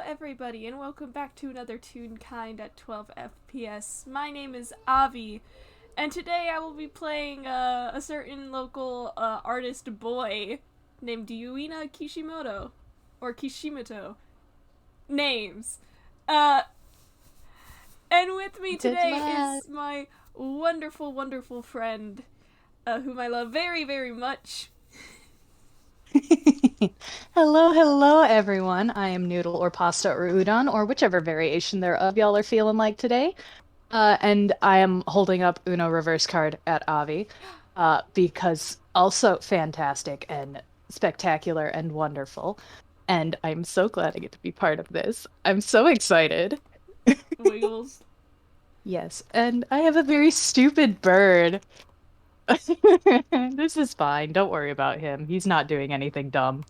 everybody, and welcome back to another Toonkind at 12 FPS. My name is Avi, and today I will be playing a certain local artist boy named Yuina Kishimoto. Or Kishimoto. Names. Uh, and with me Good today lad. is my wonderful, wonderful friend, whom I love very, very much. Hello, everyone. I am Noodle or pasta or udon or whichever variation thereof y'all are feeling like today. And I am holding up Uno reverse card at Avi, because also fantastic and spectacular and wonderful. And I'm so glad I get to be part of this. I'm so excited. Wiggles. Yes, and I have a very stupid bird. This is fine. Don't worry about him. He's not doing anything dumb.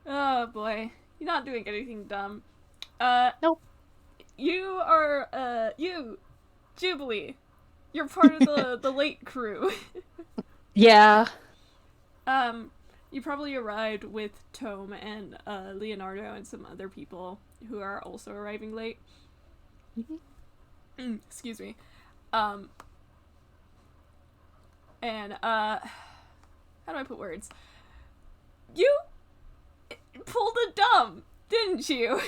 Oh boy. You're not doing anything dumb. Uh, Nope. you, Jubilee. You're part of the late crew. Yeah. um, you probably arrived with Tome and Leonardo and some other people who are also arriving late. Mhm. Excuse me. Um, and how do I put words? You pulled a dumb, didn't you?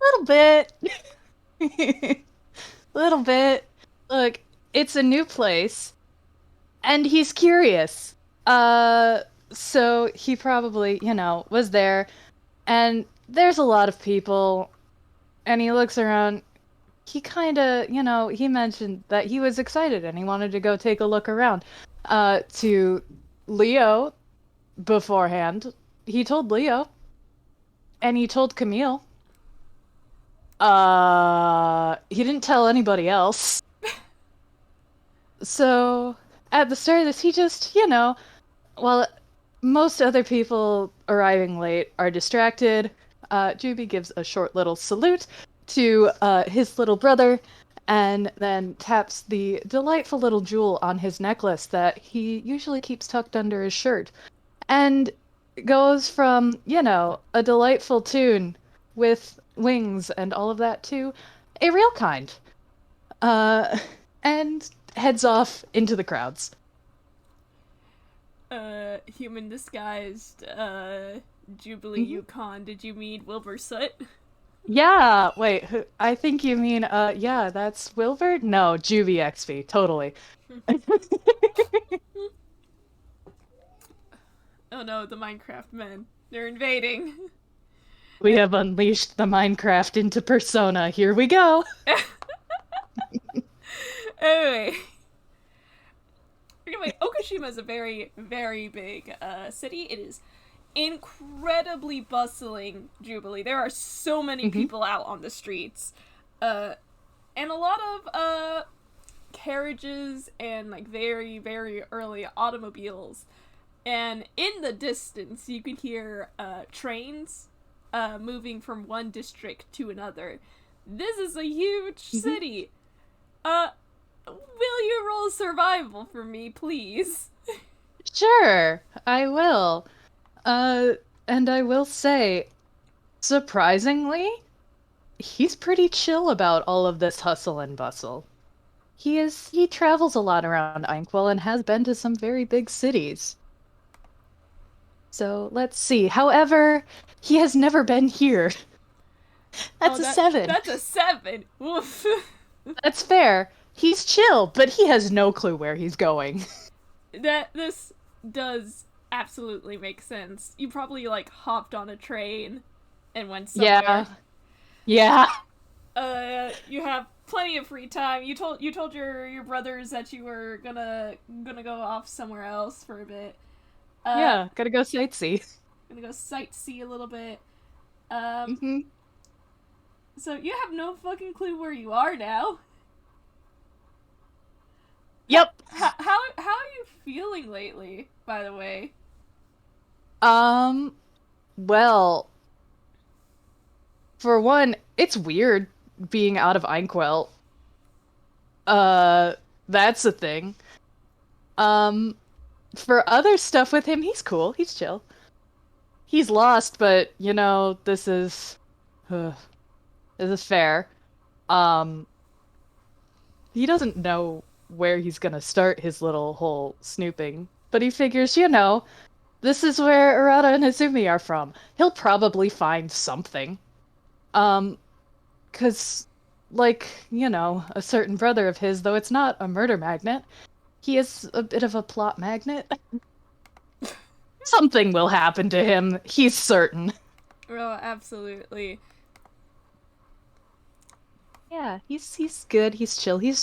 Little bit. Little bit. Look, it's a new place, and he's curious. Uh, so he probably, was there, and there's a lot of people, and he looks around. He kind of, he mentioned that he was excited and he wanted to go take a look around. To Leo beforehand. He told Leo, and he told Camille. He didn't tell anybody else. So at the start of this, he just, while most other people arriving late are distracted, Juby gives a short little salute to his little brother and then taps the delightful little jewel on his necklace that he usually keeps tucked under his shirt and goes from, a delightful tune with wings and all of that to a real kind. Uh, and heads off into the crowds. Human disguised, Jubilee Hmm. Yukon. Did you mean Wilbur Soot? Yeah, wait, I think you mean, yeah, that's Wilbur? No, Juvie XP, totally. Oh no, the Minecraft men. They're invading. We have unleashed the Minecraft into persona. Here we go. Anyway, Okushima is a very, very big city. It is incredibly bustling, Jubilee. There are so many Hmm. people out on the streets. Uh, and a lot of carriages and like very, very early automobiles. And in the distance, you can hear trains moving from one district to another. This is a huge Hmm. city. Uh, will you roll survival for me, please? Sure, I will. Uh, and I will say, surprisingly, he's pretty chill about all of this hustle and bustle. He travels a lot around Inkwell and has been to some very big cities. So let's see. However, he has never been here. Oh, That's a seven. that's a 7. Woof. That's fair. He's chill, but he has no clue where he's going. This does absolutely make sense. You probably like hopped on a train and went somewhere. Yeah. Yeah. You have plenty of free time. You told your brothers that you were gonna go off somewhere else for a bit. Uh, Yeah, gotta go sightsee. gonna go sightsee a little bit. Um, Hmm. so you have no fucking clue where you are now. How Yep. how are you feeling lately? By the way. Um, well, for one, it's weird being out of Inkwell. Uh, that's a thing. Um, for other stuff with him, he's cool. He's chill. he's lost, but uh, this is fair. Um, he doesn't know where he's gonna start his little whole snooping, but he figures, this is where Arata and Izumi are from. He'll probably find something. Um, 'Cause, like, a certain brother of his, though it's not a murder magnet, he is a bit of a plot magnet. Something will happen to him, he's certain. Oh, absolutely. Yeah, he's good, he's chill. He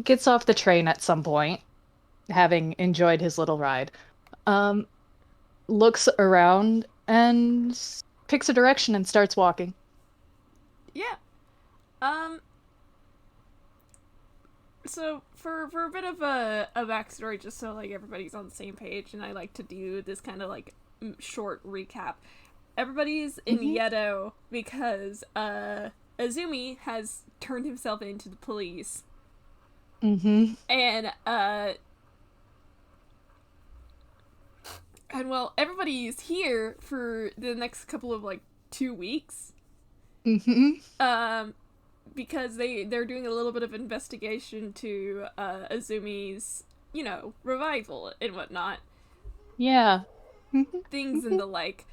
gets off the train at some point, having enjoyed his little ride. Um, Looks around and picks a direction and starts walking. Yeah. Um. So for a bit of a backstory, just so like everybody's on the same page, and I like to do this kind of like short recap. Everybody's in Yedo because Azumi has turned himself into the police. Mm-hmm. And well, everybody's here for the next couple of like 2 weeks. Mm-hmm. Because they're doing a little bit of investigation to Azumi's, revival and whatnot. Yeah. Things and the like.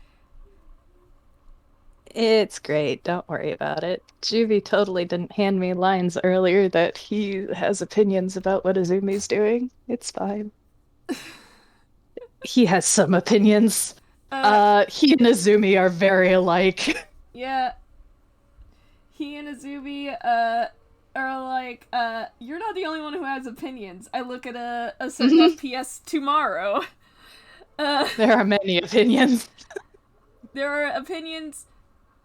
It's great. Don't worry about it. Juvie totally didn't hand me lines earlier that he has opinions about what Azumi's doing. It's fine. He has some opinions. Uh, He and Azumi are very alike. yeah. He and Azumi, are like, you're not the only one who has opinions. I look at a certain FPS tomorrow. There are many opinions. There are opinions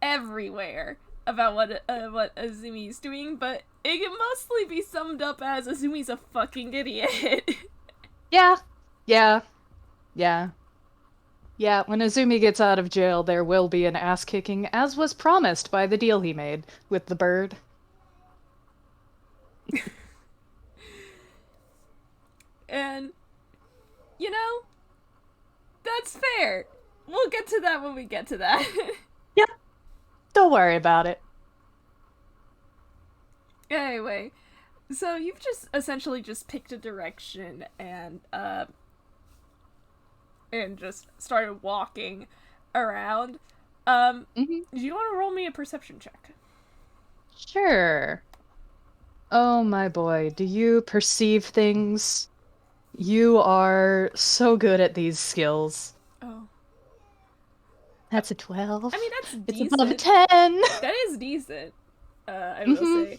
everywhere about what Azumi's doing, but it can mostly be summed up as Azumi's a fucking idiot. Yeah. Yeah. Yeah. Yeah, when Azumi gets out of jail, there will be an ass kicking, as was promised by the deal he made with the bird. And, that's fair. We'll get to that when we get to that. Yeah, don't worry about it. Anyway, so you've just essentially just picked a direction and just started walking around. Do you want to roll me a perception check? Sure. Oh my boy, do you perceive things? You are so good at these skills. Oh. That's a 12. I mean, that's It's decent. above a 10. That is decent, I will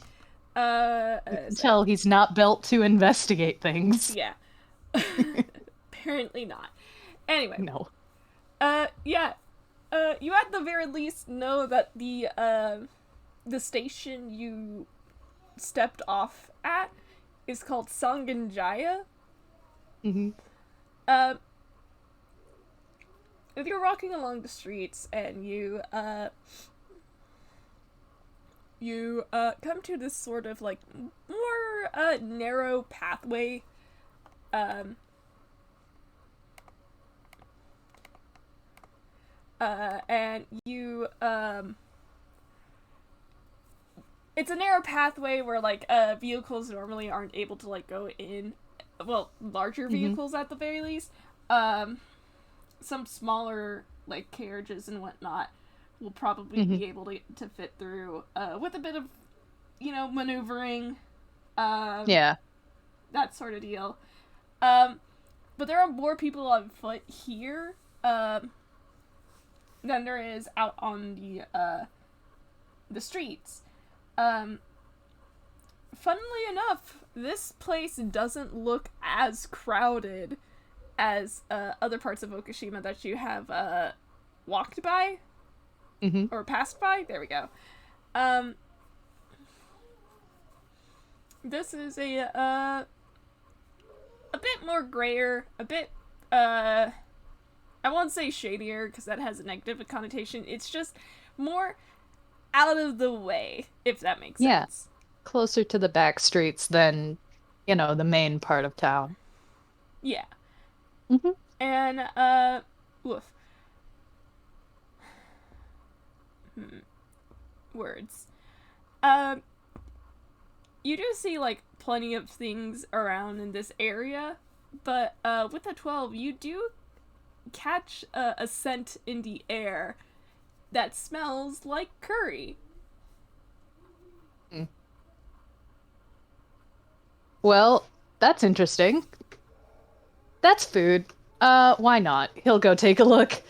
say. Tell he's not built to investigate things. Yeah. Apparently not. Anyway. No. Yeah. You at the very least know that the station you stepped off at is called Sanganjaya. If you're walking along the streets and you come to this sort of like more narrow pathway, and you it's a narrow pathway where like vehicles normally aren't able to like go in, well, larger vehicles at the very least. Some smaller like carriages and whatnot will probably be able to fit through with a bit of maneuvering, Yeah. that sort of deal. But there are more people on foot here than there is out on the streets. Funnily enough, this place doesn't look as crowded as other parts of Okushima that you have walked by or passed by. There we go. This is a bit more grayer, a bit I won't say shadier because that has a negative connotation. It's just more out of the way, if that makes sense. Closer to the back streets than, the main part of town. Yeah. And, woof. words. Um, you do see like plenty of things around in this area, but with a 12, you do catch a scent in the air that smells like curry. Well, that's interesting. That's food. Why not? He'll go take a look.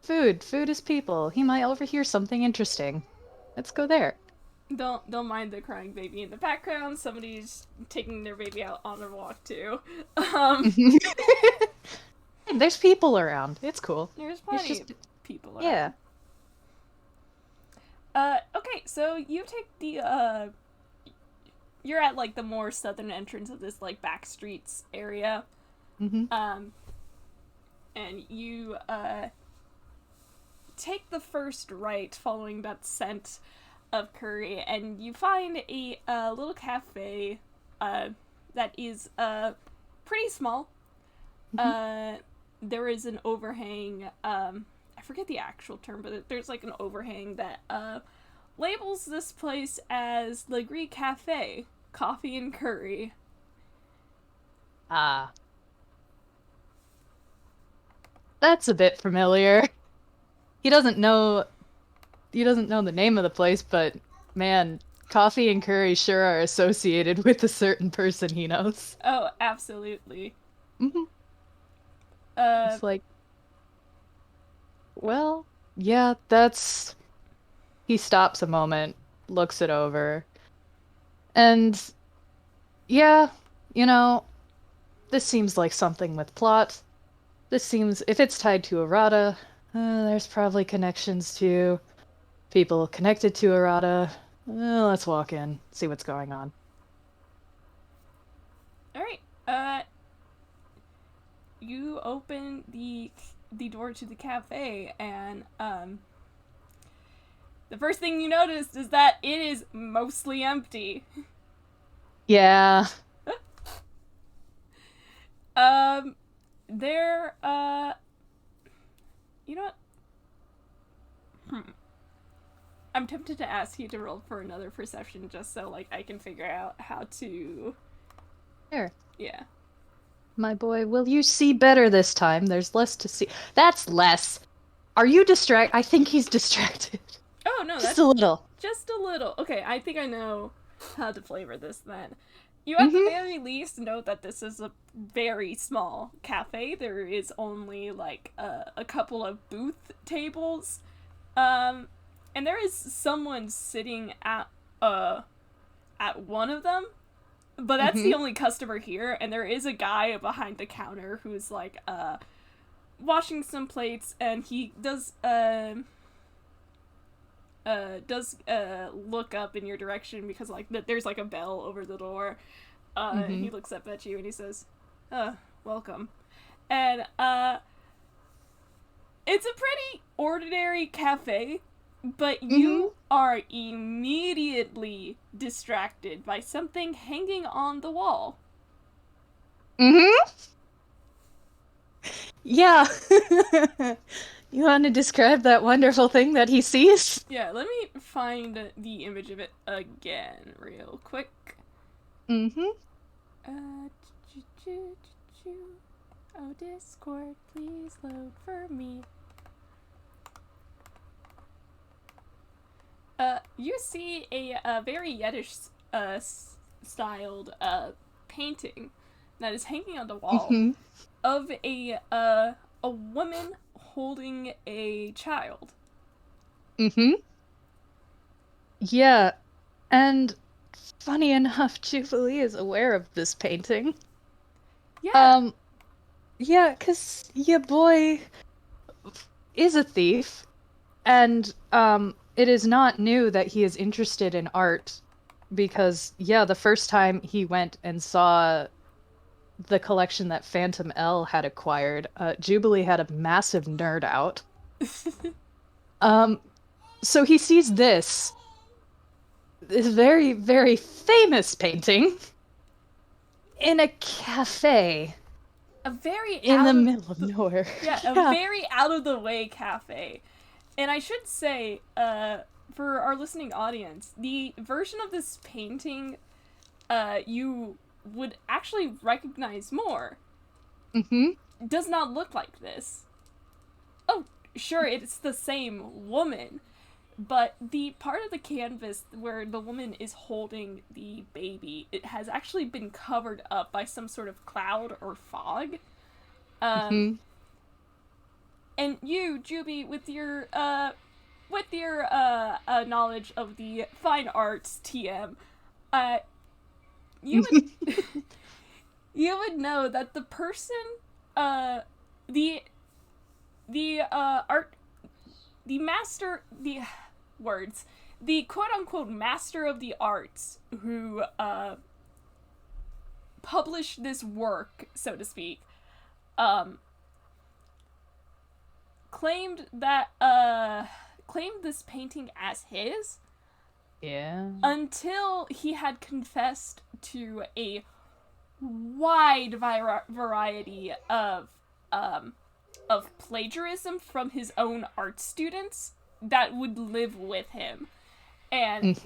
Food. Food is people. He might overhear something interesting. Let's go there. Don't mind the crying baby in the background. Somebody's taking their baby out on a walk too. There's people around. It's cool. There's plenty of people around. Yeah. Okay, so you take the you're at like the more southern entrance of this like back streets area. And you take the first right following that scent of curry, and you find a little cafe that is pretty small. There is an overhang, I forget the actual term, but there's like an overhang that labels this place as Le Gris Cafe, coffee and curry. Ah. That's a bit familiar. He doesn't know the name of the place, but man, coffee and curry sure are associated with a certain person he knows. Oh, absolutely. It's like, well, yeah, that's... He stops a moment, looks it over, and yeah, this seems like something with plot. This seems, if it's tied to Arata, there's probably connections to people connected to Arata. Let's walk in, see what's going on. Alright, you open the door to the cafe, and, the first thing you notice is that it is mostly empty. Yeah. There, you know what? I'm tempted to ask you to roll for another perception just so, like, I can figure out how to... Sure. Yeah. My boy, will you see better this time? There's less to see. That's less. Are you I think he's distracted. Oh, no, Just a little. Just a little. Okay, I think I know how to flavor this then. You at the very least note that this is a very small cafe. There is only like a couple of booth tables, and there is someone sitting at one of them, but that's the only customer here. And there is a guy behind the counter who's like washing some plates, and he does look up in your direction because like there's like a bell over the door. And he looks up at you and he says, welcome. And it's a pretty ordinary cafe, but you are immediately distracted by something hanging on the wall. Yeah. You want to describe that wonderful thing that he sees? Yeah, let me find the image of it again real quick. Oh, Discord, please load for me. You see a very Yiddish styled painting that is hanging on the wall of a woman holding a child. Yeah, and funny enough, Jubilee is aware of this painting. Yeah. Yeah, 'cause your boy is a thief, and it is not new that he is interested in art, because yeah, the first time he went and saw the collection that Phantom L had acquired, Jubilee had a massive nerd out. So he sees this very, very famous painting in a cafe. A very in the middle of nowhere. Yeah, a very out of the way cafe. And I should say, for our listening audience, the version of this painting, you would actually recognize more. Does not look like this. Oh, sure, it's the same woman, but the part of the canvas where the woman is holding the baby, it has actually been covered up by some sort of cloud or fog. And you, Juby, with your knowledge of the fine arts TM, you would you would know that the person, the art, the master, the words, the quote-unquote master of the arts who published this work, so to speak, claimed this painting as his. Yeah. Until he had confessed to a wide variety of plagiarism from his own art students that would live with him. And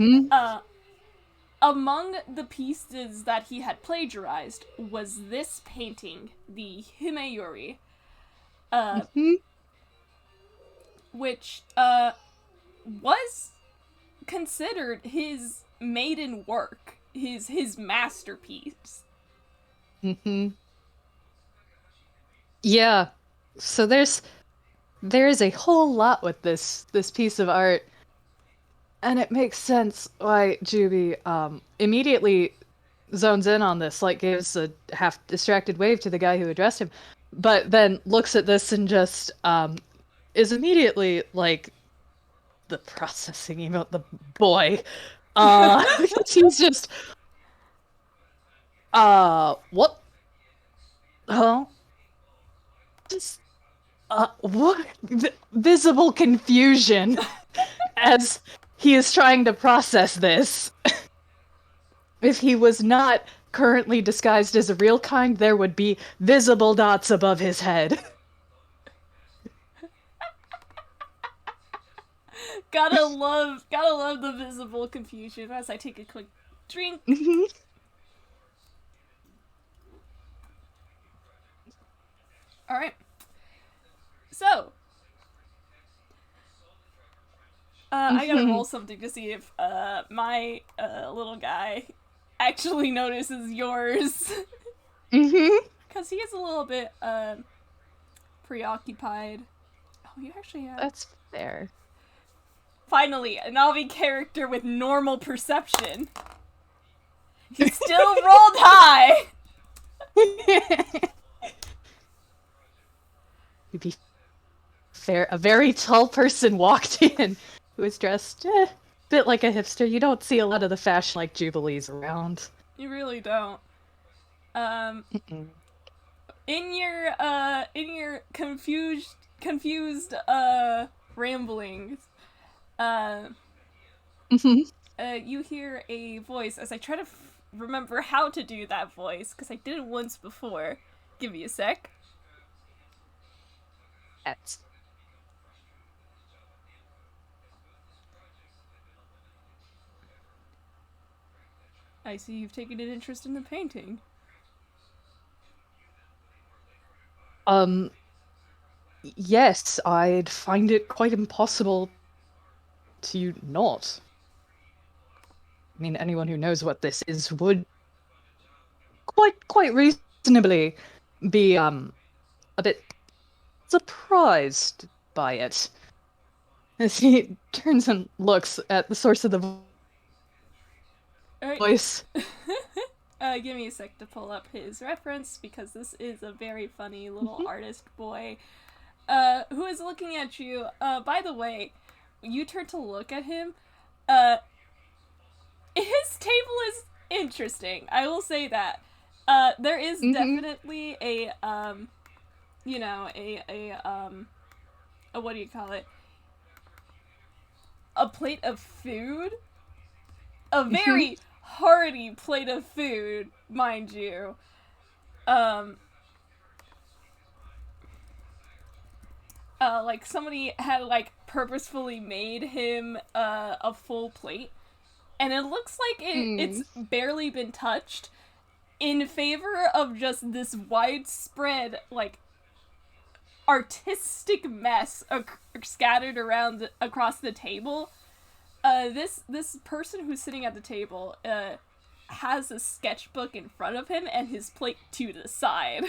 among the pieces that he had plagiarized was this painting, the Himeyuri, which was considered his maiden work, his masterpiece. Yeah. So there is a whole lot with this piece of art, and it makes sense why Juby immediately zones in on this, like gives a half distracted wave to the guy who addressed him, but then looks at this and just is immediately like, the processing emote, the boy. He's just what? Huh? Just what? Visible confusion as he is trying to process this. If he was not currently disguised as a real kind, there would be visible dots above his head. Gotta love the visible confusion as I take a quick drink. Alright. So, I gotta roll something to see if my little guy actually notices yours. Because he is a little bit preoccupied. Oh, you actually have... That's fair. Finally, a Navi character with normal perception. He still rolled high! To be fair, a very tall person walked in who was dressed a bit like a hipster. You don't see a lot of the fashion like Jubilees around. You really don't. In your confused ramblings, you hear a voice as I try to remember how to do that voice, because I did it once before. Give me a sec. That's... I see you've taken an interest in the painting. Yes, I'd find it quite impossible to not. I mean, anyone who knows what this is would quite reasonably be a bit surprised by it. As he turns and looks at the source of the voice. Give me a sec to pull up his reference, because this is a very funny little artist boy who is looking at you. By the way, you turn to look at him. His table is interesting. I will say that. There is definitely a what do you call it? A plate of food. A very hearty plate of food, mind you. like somebody had like purposefully made him a full plate, and it looks like it's barely been touched, in favor of just this widespread like artistic mess scattered around across the table. This person who's sitting at the table has a sketchbook in front of him and his plate to the side.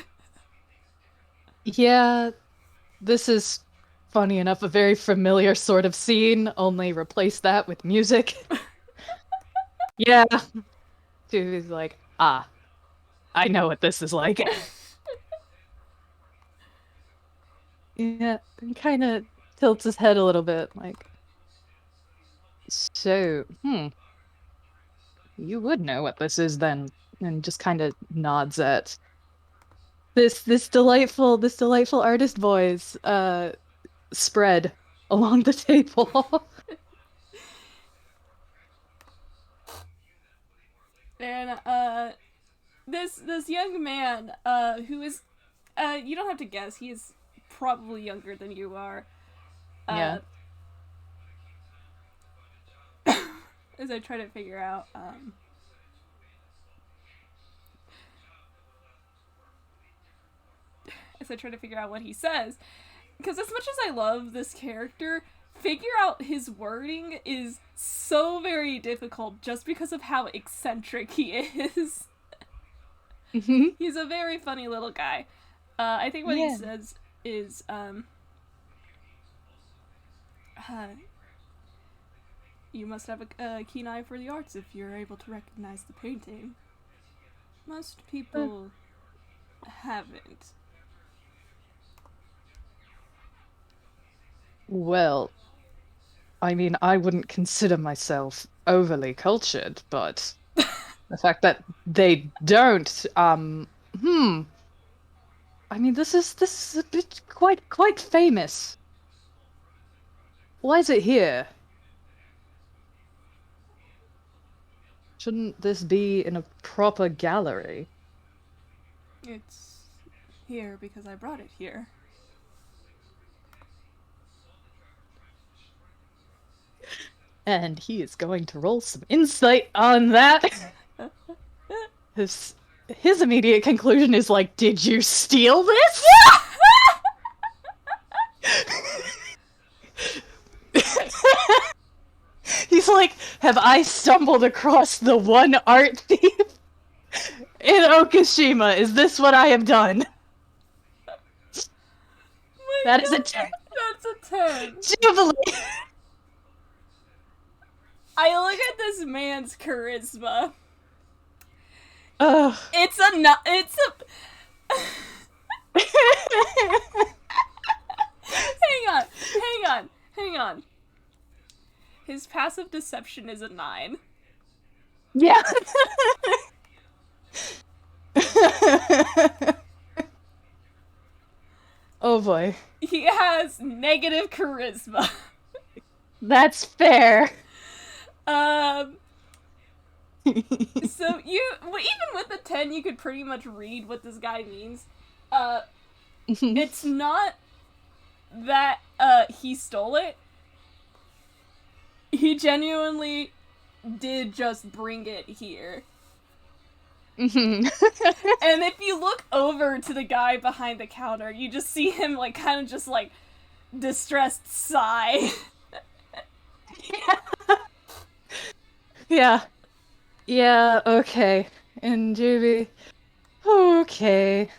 Yeah, this is funny enough a very familiar sort of scene, only replace that with music. Yeah. Dude's like, ah, I know what this is like. Yeah, and kind of tilts his head a little bit, like, so, you would know what this is then, and just kind of nods at this delightful artist boy's spread along the table. And this young man who is you don't have to guess, he is probably younger than you are. Yeah. As I try to figure out what he says, because as much as I love this character, figure out his wording is so very difficult just because of how eccentric he is. He's a very funny little guy. I think what he says is you must have a keen eye for the arts if you're able to recognize the painting. Most people haven't. Well, I mean, I wouldn't consider myself overly cultured, but the fact that they don't, I mean, this is a bit quite famous. Why is it here? Shouldn't this be in a proper gallery? It's here because I brought it here. And he is going to roll some insight on that. His immediate conclusion is like, did you steal this? He's like, have I stumbled across the one art thief in Okashima? Is this what I have done? That is a 10. That's a 10. Jubilee! I look at this man's charisma. Ugh. It's a Hang on. His passive deception is a 9. Yeah. Oh boy. He has negative charisma. That's fair. So even with the 10, you could pretty much read what this guy means. It's not that he stole it. He genuinely did just bring it here. And if you look over to the guy behind the counter, you just see him like kind of just like distressed sigh. Yeah. Yeah, okay. And Juby, okay.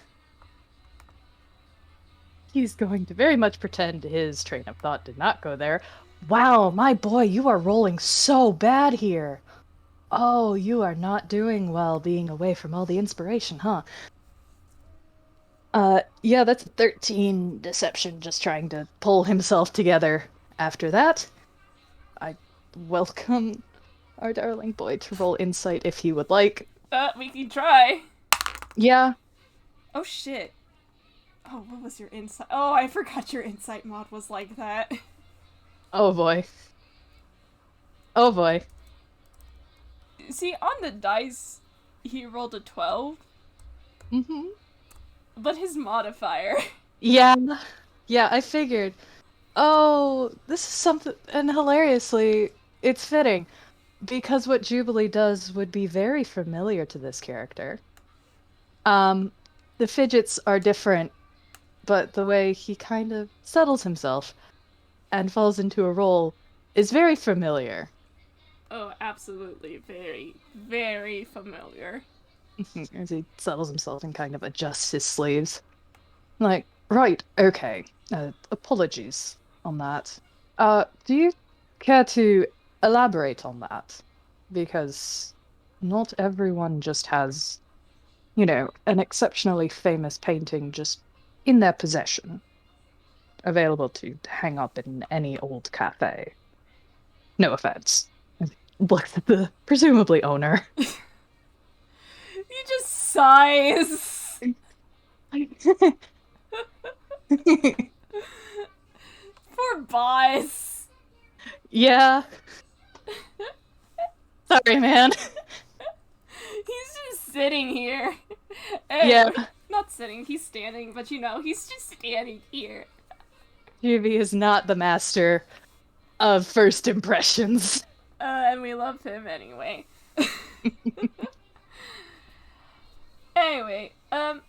He's going to very much pretend his train of thought did not go there. Wow, my boy, you are rolling so bad here. Oh, you are not doing well being away from all the inspiration, huh? Yeah, that's 13 deception, just trying to pull himself together. After that, I welcome our darling boy to roll insight if he would like. We can try. Yeah. Oh shit. Oh, what was your insight? Oh, I forgot your insight mod was like that. Oh boy. Oh boy. See, on the dice, he rolled a 12. Mm-hmm. But his modifier. Yeah. Yeah, I figured, oh, this is something, and hilariously, it's fitting because what Jubilee does would be very familiar to this character. Um, the fidgets are different, but the way he kind of settles himself and falls into a role is very familiar. Oh, absolutely. Very, very familiar. As he settles himself and kind of adjusts his sleeves. Like, right, okay. Apologies on that. Do you care to elaborate on that? Because not everyone just has, an exceptionally famous painting just in their possession, available to hang up in any old cafe. No offense. Looks at the presumably owner. He just sighs. Poor boss. Yeah, sorry, man. He's just sitting here. Yeah, Anyway, not sitting, he's standing, but he's just standing here. Yuvi is not the master of first impressions. And we love him anyway. Anyway, oh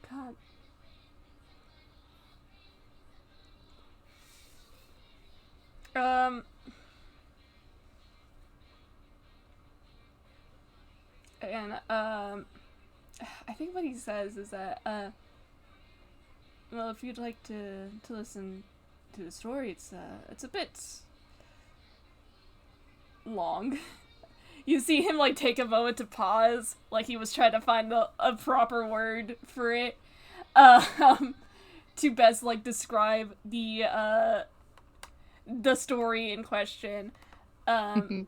god. Um, and, I think what he says is that, well, if you'd like to listen to the story, it's a bit long. You see him, like, take a moment to pause, like he was trying to find a proper word for it, um, to best, like, describe the story in question. Um,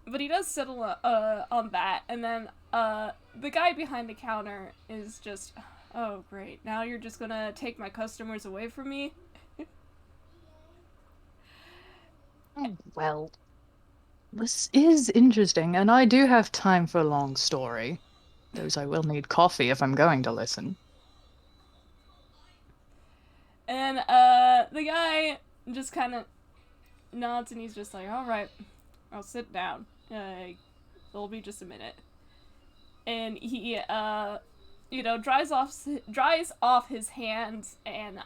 but he does settle on that, and then the guy behind the counter is just, oh great, now you're just gonna take my customers away from me. Well, this is interesting, and I do have time for a long story. Those I will need coffee if I'm going to listen. And the guy just kind of nods, and he's just like, all right, I'll sit down. It'll be just a minute. And he dries off his hands, and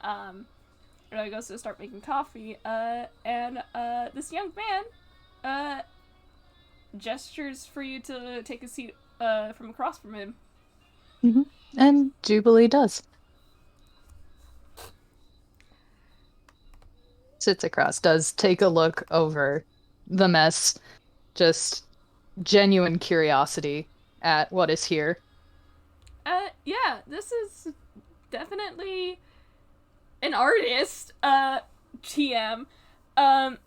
goes to start making coffee. And this young man gestures for you to take a seat from across from him. Hmm. And Jubilee does. Sits across, does take a look over the mess, just genuine curiosity at what is here. Yeah, this is definitely an artist. TM. Um,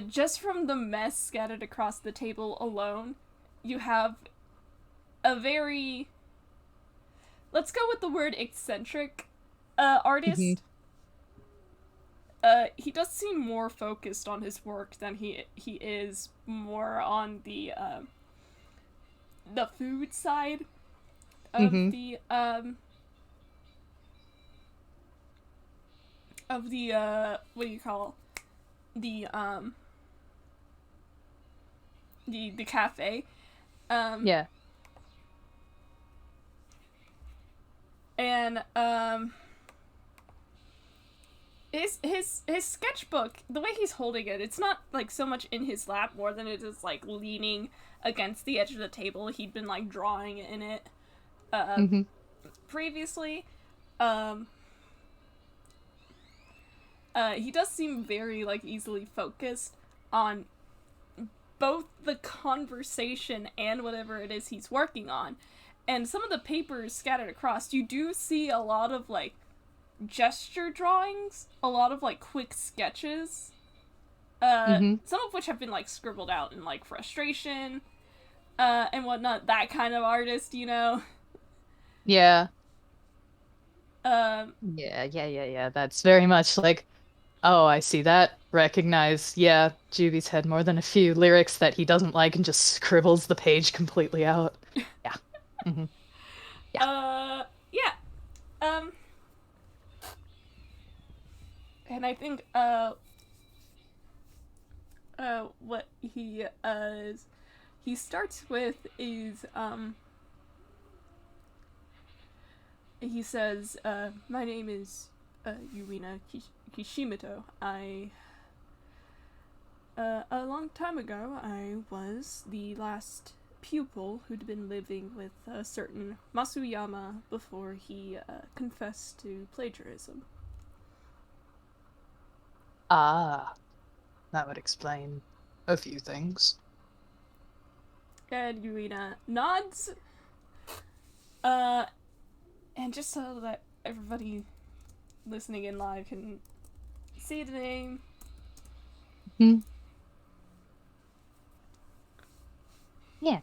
just from the mess scattered across the table alone, you have a very, let's go with the word eccentric, Hmm. artist. He does seem more focused on his work than he is more on the food side of Hmm. the what do you call the the cafe. Um, Yeah. and his sketchbook, the way he's holding it, it's not like so much in his lap more than it is like leaning against the edge of the table. He'd been like drawing in it uh Hmm. previously. Um he does seem very like easily focused on both the conversation and whatever it is he's working on. And some of the papers scattered across, you do see a lot of like gesture drawings, a lot of like quick sketches, Hmm. some of which have been like scribbled out in like frustration, and whatnot. That kind of artist, you know. Yeah. Um, Yeah. That's very much like, oh, I see that. Recognize, yeah, Juby's had more than a few lyrics that he doesn't like and just scribbles the page completely out. Yeah. Hmm. Yeah. uh, yeah. And I think what he starts with is he says, my name is Yuina Kishimoto. A long time ago, I was the last pupil who'd been living with a certain Masuyama before he confessed to plagiarism. Ah, that would explain a few things. And Yuina nods. And just so that everybody listening in live can see the name. Hmm. Yeah.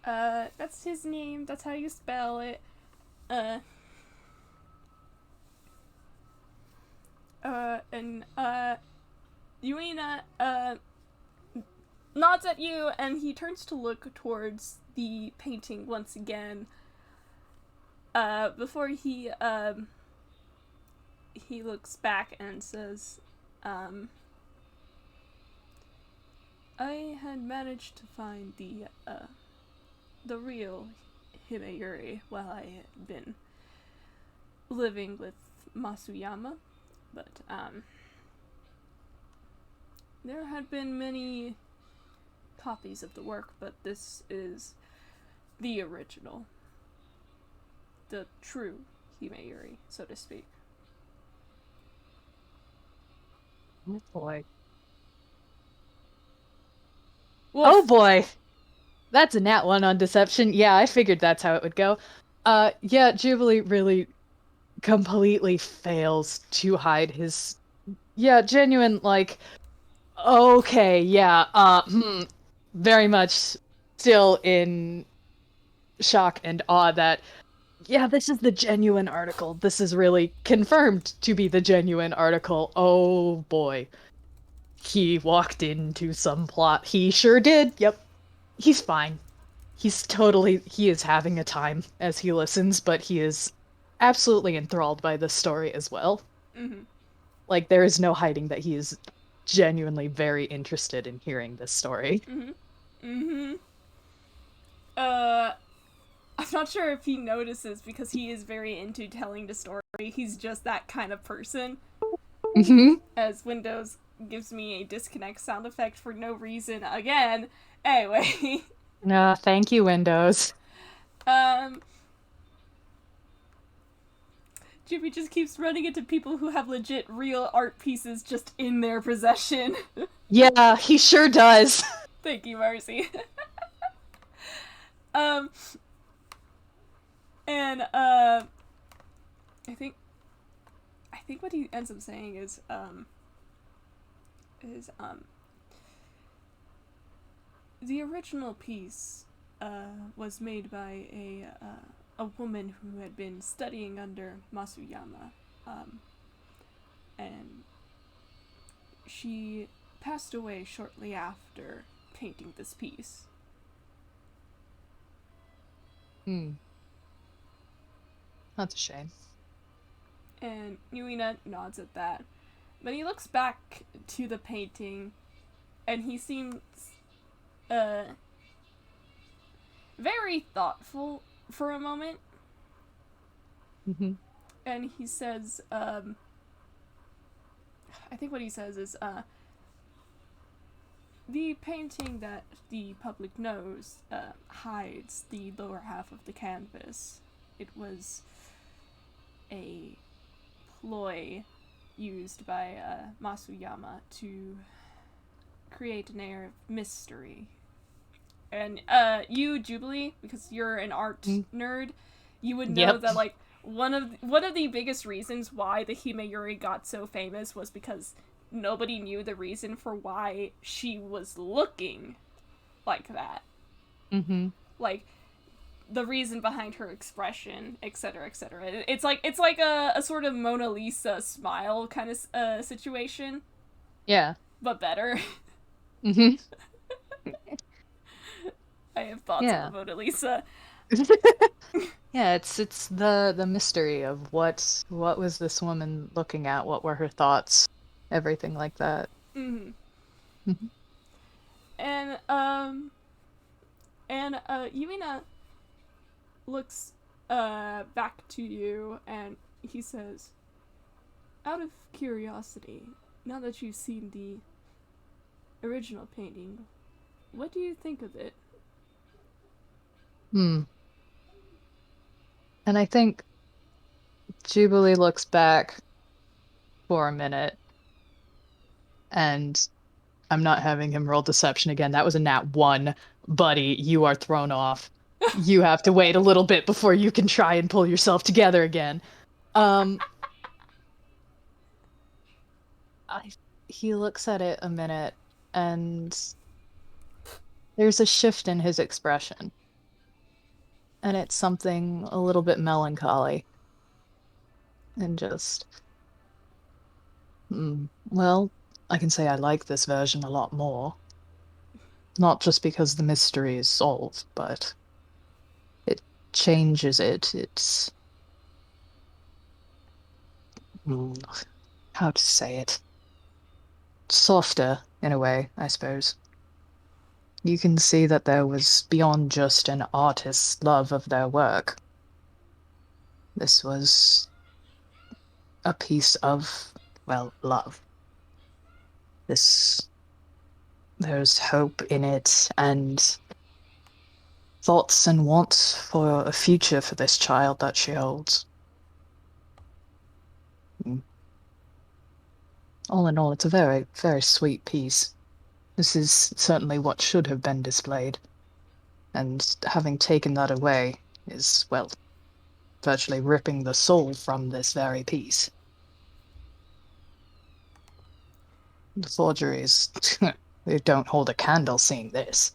That's his name. That's how you spell it. And Yuina, nods at you, and he turns to look towards the painting once again. Before he looks back and says, I had managed to find the real Himeyuri while I had been living with Masuyama, but there had been many copies of the work, but this is the original, the true Himeyuri, so to speak. Oh boy. Woof. Oh boy. That's a nat 1 on deception. Yeah, I figured that's how it would go. Yeah, Jubilee really completely fails to hide his genuine, like, okay, yeah, very much still in shock and awe that, yeah, this is the genuine article. This is really confirmed to be the genuine article. Oh boy. He walked into some plot. He sure did. Yep. He's fine. He is having a time as he listens, but he is absolutely enthralled by this story as well. Mm-hmm. Like, there is no hiding that he is genuinely very interested in hearing this story. Mm-hmm. Mm-hmm. I'm not sure if he notices because he is very into telling the story. He's just that kind of person. Mm-hmm. As Windows gives me a disconnect sound effect for no reason again. Anyway. Thank you, Windows. Jimmy just keeps running into people who have legit real art pieces just in their possession. Yeah, he sure does. Thank you, Marcy. And I think what he ends up saying is the original piece was made by a woman who had been studying under Masuyama, and she passed away shortly after painting this piece. That's a shame. And Yuina nods at that. But he looks back to the painting, and he seems very thoughtful for a moment. Mm-hmm. And he says, I think what he says is, the painting that the public knows hides the lower half of the canvas. It was a ploy used by Masuyama to create an air of mystery. And you, Jubilee, because you're an art nerd, you would know that like one of the biggest reasons why the Himeyuri got so famous was because nobody knew the reason for why she was looking like that. Mm-hmm. Like the reason behind her expression, etc., etc. It's like a sort of Mona Lisa smile kind of situation. Yeah. But better. Mm-hmm. I have thoughts on the Mona Lisa. Yeah, it's the mystery of what was this woman looking at? What were her thoughts? Everything like that. Mm-hmm. Mhm. And Yuina looks back to you and he says, out of curiosity, now that you've seen the original painting, what do you think of it? Hmm. And I think Jubilee looks back for a minute, and I'm not having him roll deception again. That was a nat one, buddy. You are thrown off. You have to wait a little bit before you can try and pull yourself together again. Um, I, he looks at it a minute, and there's a shift in his expression, and it's something a little bit melancholy, and just, well, I can say I like this version a lot more. Not just because the mystery is solved, but it changes it. It's, mm, how to say it? Softer, in a way, I suppose. You can see that there was beyond just an artist's love of their work. This was a piece of, well, love. This, there's hope in it and thoughts and wants for a future for this child that she holds. Mm. All in all, it's a very, very sweet piece. This is certainly what should have been displayed, and having taken that away is, well, virtually ripping the soul from this very piece. The forgeries, they don't hold a candle seeing this.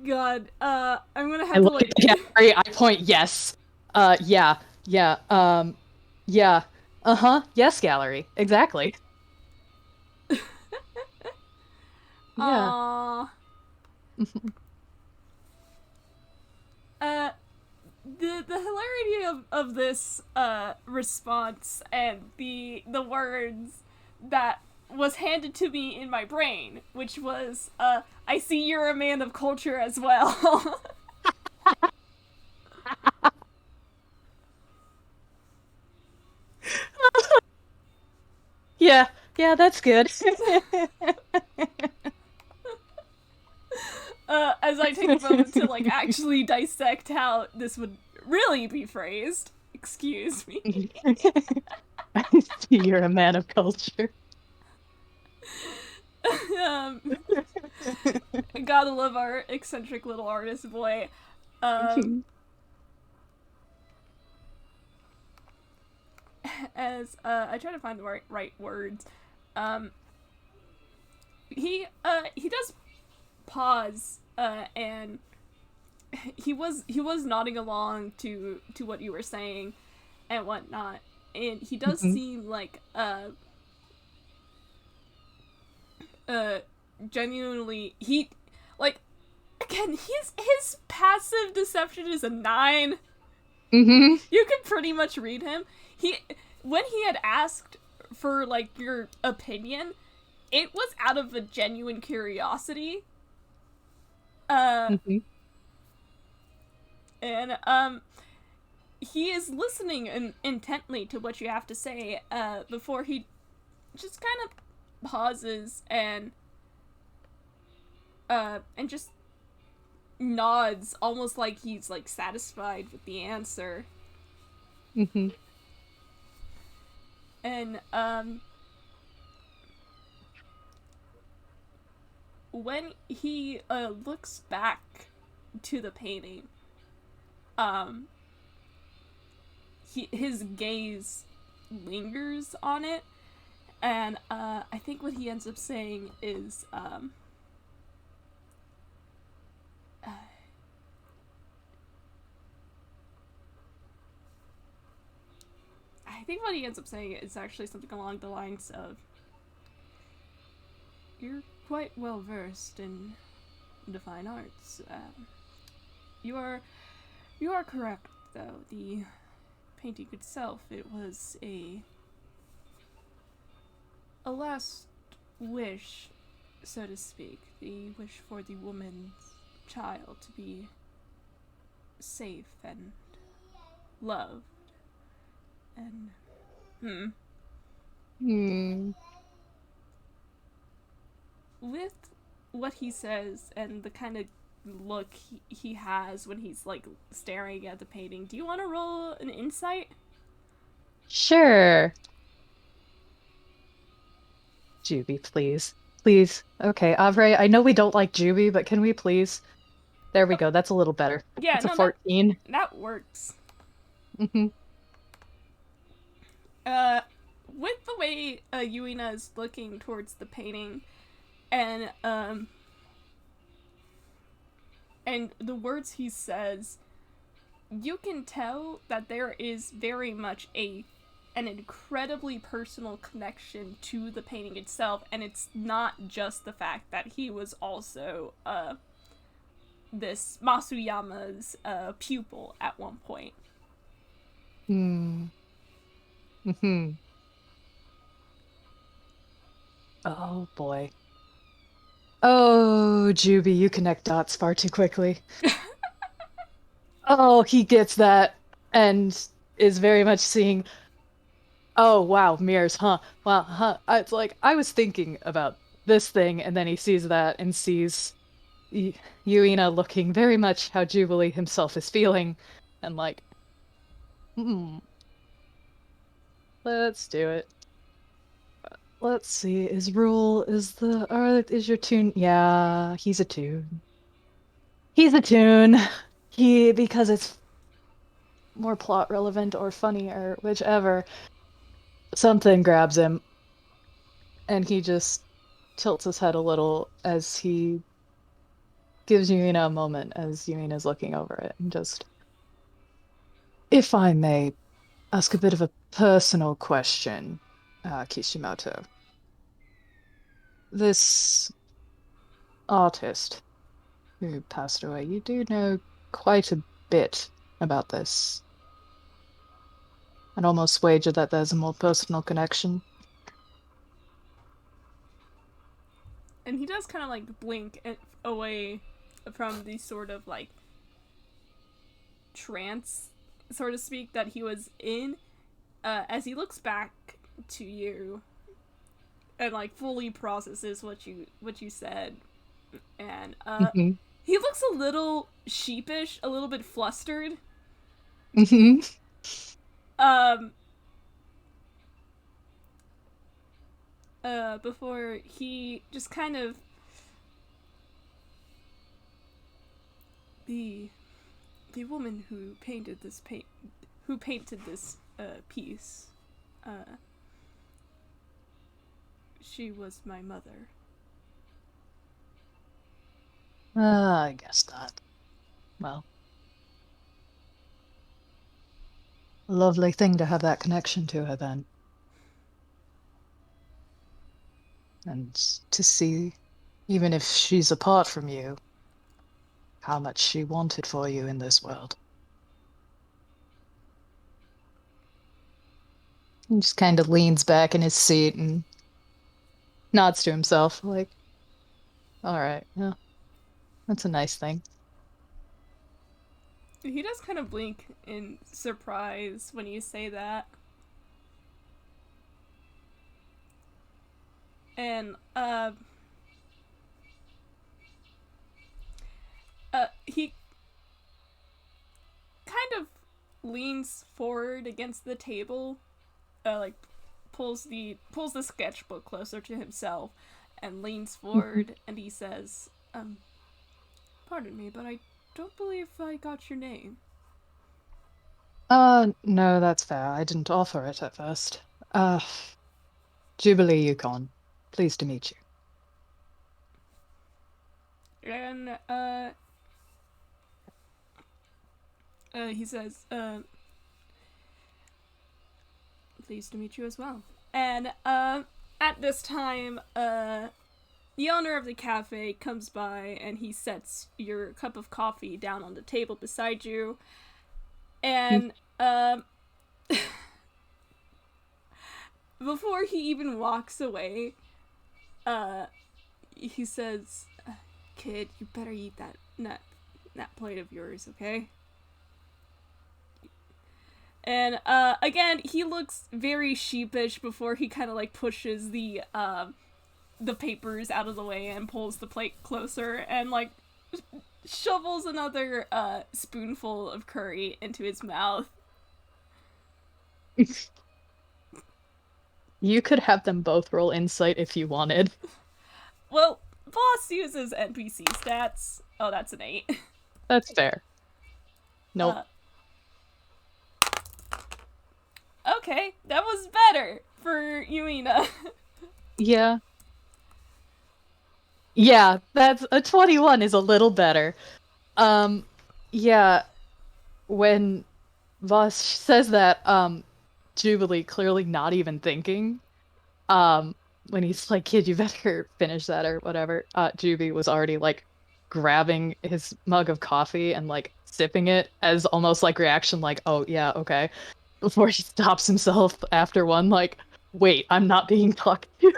God, I'm gonna I have to look at like. the gallery, I point yes. Yeah, yeah, yeah. Uh-huh, yes, gallery. Exactly. Yeah. Aww. Uh, the hilarity of this response and the words that was handed to me in my brain, which was I see you're a man of culture as well. Yeah, yeah, that's good. As I take a moment to like actually dissect how this would really be phrased. Excuse me. I see you're a man of culture. um, Gotta love our eccentric little artist boy. Um, as I try to find the right words. Um, he does pause and he was nodding along to what you were saying and whatnot, and he does Mhm. seem like uh genuinely he like again his passive deception is a 9. Mhm. You can pretty much read him. He when he had asked for like your opinion, it was out of a genuine curiosity. Uh Mhm. and he is listening intently to what you have to say before he just kind of pauses and just nods almost like he's like satisfied with the answer. Mhm. And when he looks back to the painting, um his gaze lingers on it, and I think what he ends up saying is I think what he ends up saying is actually something along the lines of, you're quite well versed in the fine arts. You are correct, though. The painting itself, it was a last wish, so to speak. The wish for the woman's child to be safe and loved. And Hmm. with what he says and the kind of look he has when he's like staring at the painting, do you want to roll an insight? Sure. Juby, please. Please. Okay, Avre, I know we don't like Juby, but can we please? There we go. That's a little better. Yeah, That's a no, that 14. that works. Hmm. Uh, with the way Yuina is looking towards the painting, and and the words he says, you can tell that there is very much an incredibly personal connection to the painting itself, and it's not just the fact that he was also this Masuyama's pupil at one point. Hmm. Hmm. Oh boy. Oh, Juby, you connect dots far too quickly. Oh, he gets that and is very much seeing, oh wow, mirrors, huh? Wow, huh? It's like I was thinking about this thing, and then he sees that and sees Yuina looking very much how Jubilee himself is feeling, and like, hmm, let's do it. Let's see. Is your tune? Yeah, he's a tune. He's a tune. Because it's more plot relevant or funny or whichever. Something grabs him and he just tilts his head a little as he gives Yuina a moment as Yuina's looking over it and just, if I may ask a bit of a personal question, Kishimoto. This artist who passed away, you do know quite a bit about this. I'd almost wager that there's a more personal connection. And he does kind of like blink away from the sort of like trance, so to speak, that he was in, as he looks back to you and like fully processes what you said, and Hmm. he looks a little sheepish, a little bit flustered. Hmm. Um, before he just kind of the the woman who painted this piece, uh, she was my mother. I guess that. Well, lovely thing to have that connection to her then. And to see, even if she's apart from you, how much she wanted for you in this world. He just kind of leans back in his seat and nods to himself, like, all right, yeah, that's a nice thing. He does kind of blink in surprise when you say that. And he kind of leans forward against the table, like pulls the sketchbook closer to himself and leans forward and he says, pardon me, but I don't believe I got your name. No, that's fair. I didn't offer it at first. Uh, Jubilee Yukon. Pleased to meet you. And he says, pleased to meet you as well. And at this time, the owner of the cafe comes by and he sets your cup of coffee down on the table beside you. And, before he even walks away, he says, "Kid, you better eat that plate of yours, okay?" And, again, he looks very sheepish before he kind of, like, pushes the papers out of the way and pulls the plate closer and, like, shovels another, spoonful of curry into his mouth. You could have them both roll insight if you wanted. Well, boss uses NPC stats. Oh, that's an 8. That's fair. Nope. Okay, that was better for Yuina. Yeah. Yeah, that's a 21 is a little better. Yeah, when Voss says that, Jubilee clearly not even thinking, when he's like, "Kid, you better finish that," or whatever, Juby was already, like, grabbing his mug of coffee and, like, sipping it as almost, like, reaction, like, "Oh, yeah, okay," before he stops himself after one, like, "Wait, I'm not being talked to."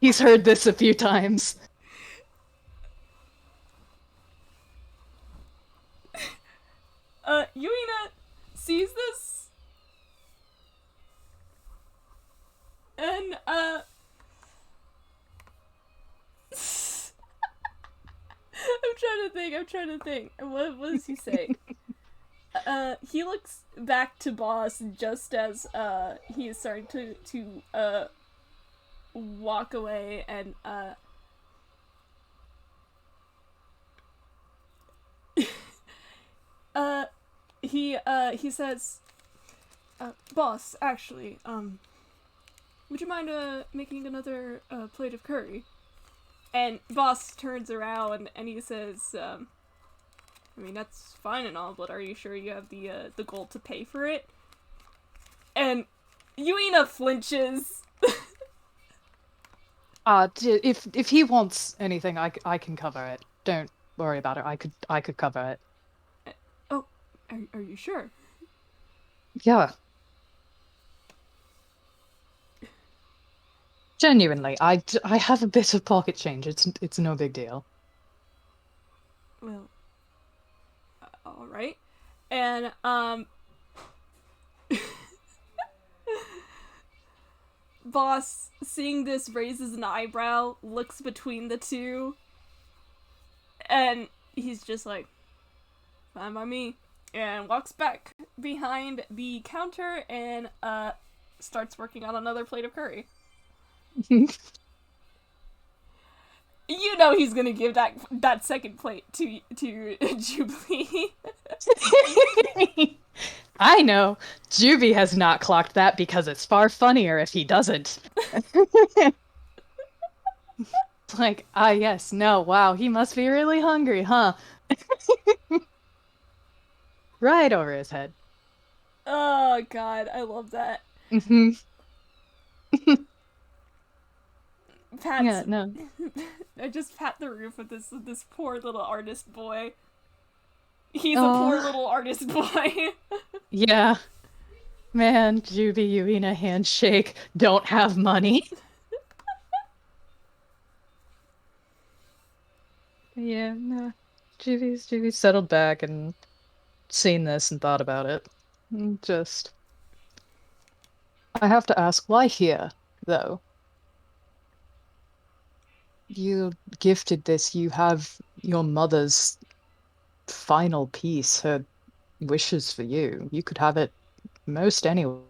He's heard this a few times. Yuina sees this, and, I'm trying to think. What does he say? He looks back to boss just as, he is starting to walk away, and, he says, "Boss, actually, would you mind, making another, plate of curry?" And boss turns around and he says, "I mean, that's fine and all, but are you sure you have the gold to pay for it?" And Yuina flinches. If he wants anything, I can cover it. Don't worry about it. I could cover it. Oh, are you sure? Yeah. Genuinely, I have a bit of pocket change. It's no big deal. Well, all right. And boss, seeing this, raises an eyebrow, looks between the two, and he's just like, "Fine by me," and walks back behind the counter and starts working on another plate of curry. You know he's gonna give that second plate to Jubilee. I know. Juby has not clocked that because it's far funnier if he doesn't. It's like, yes, no, wow, he must be really hungry, huh? Right over his head. Oh god, I love that. Hmm. Pat's Yeah, no. I just pat the roof of this poor little artist boy. He's a poor Oh, little artist boy. yeah. Man, Juby, Yuina handshake, don't have money. Yeah, no. Juby's settled back and seen this and thought about it. Just, I have to ask, why here, though? You gifted this, you have your mother's final piece, her wishes for you. You could have it most anywhere,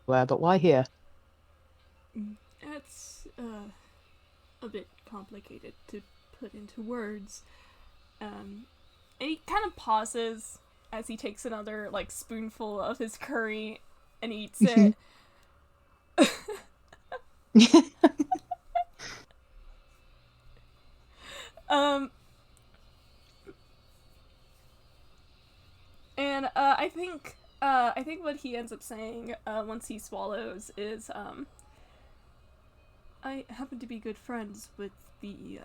but why here? That's a bit complicated to put into words. And he kind of pauses as he takes another like spoonful of his curry and eats it. um, and I think what he ends up saying once he swallows is I happen to be good friends with the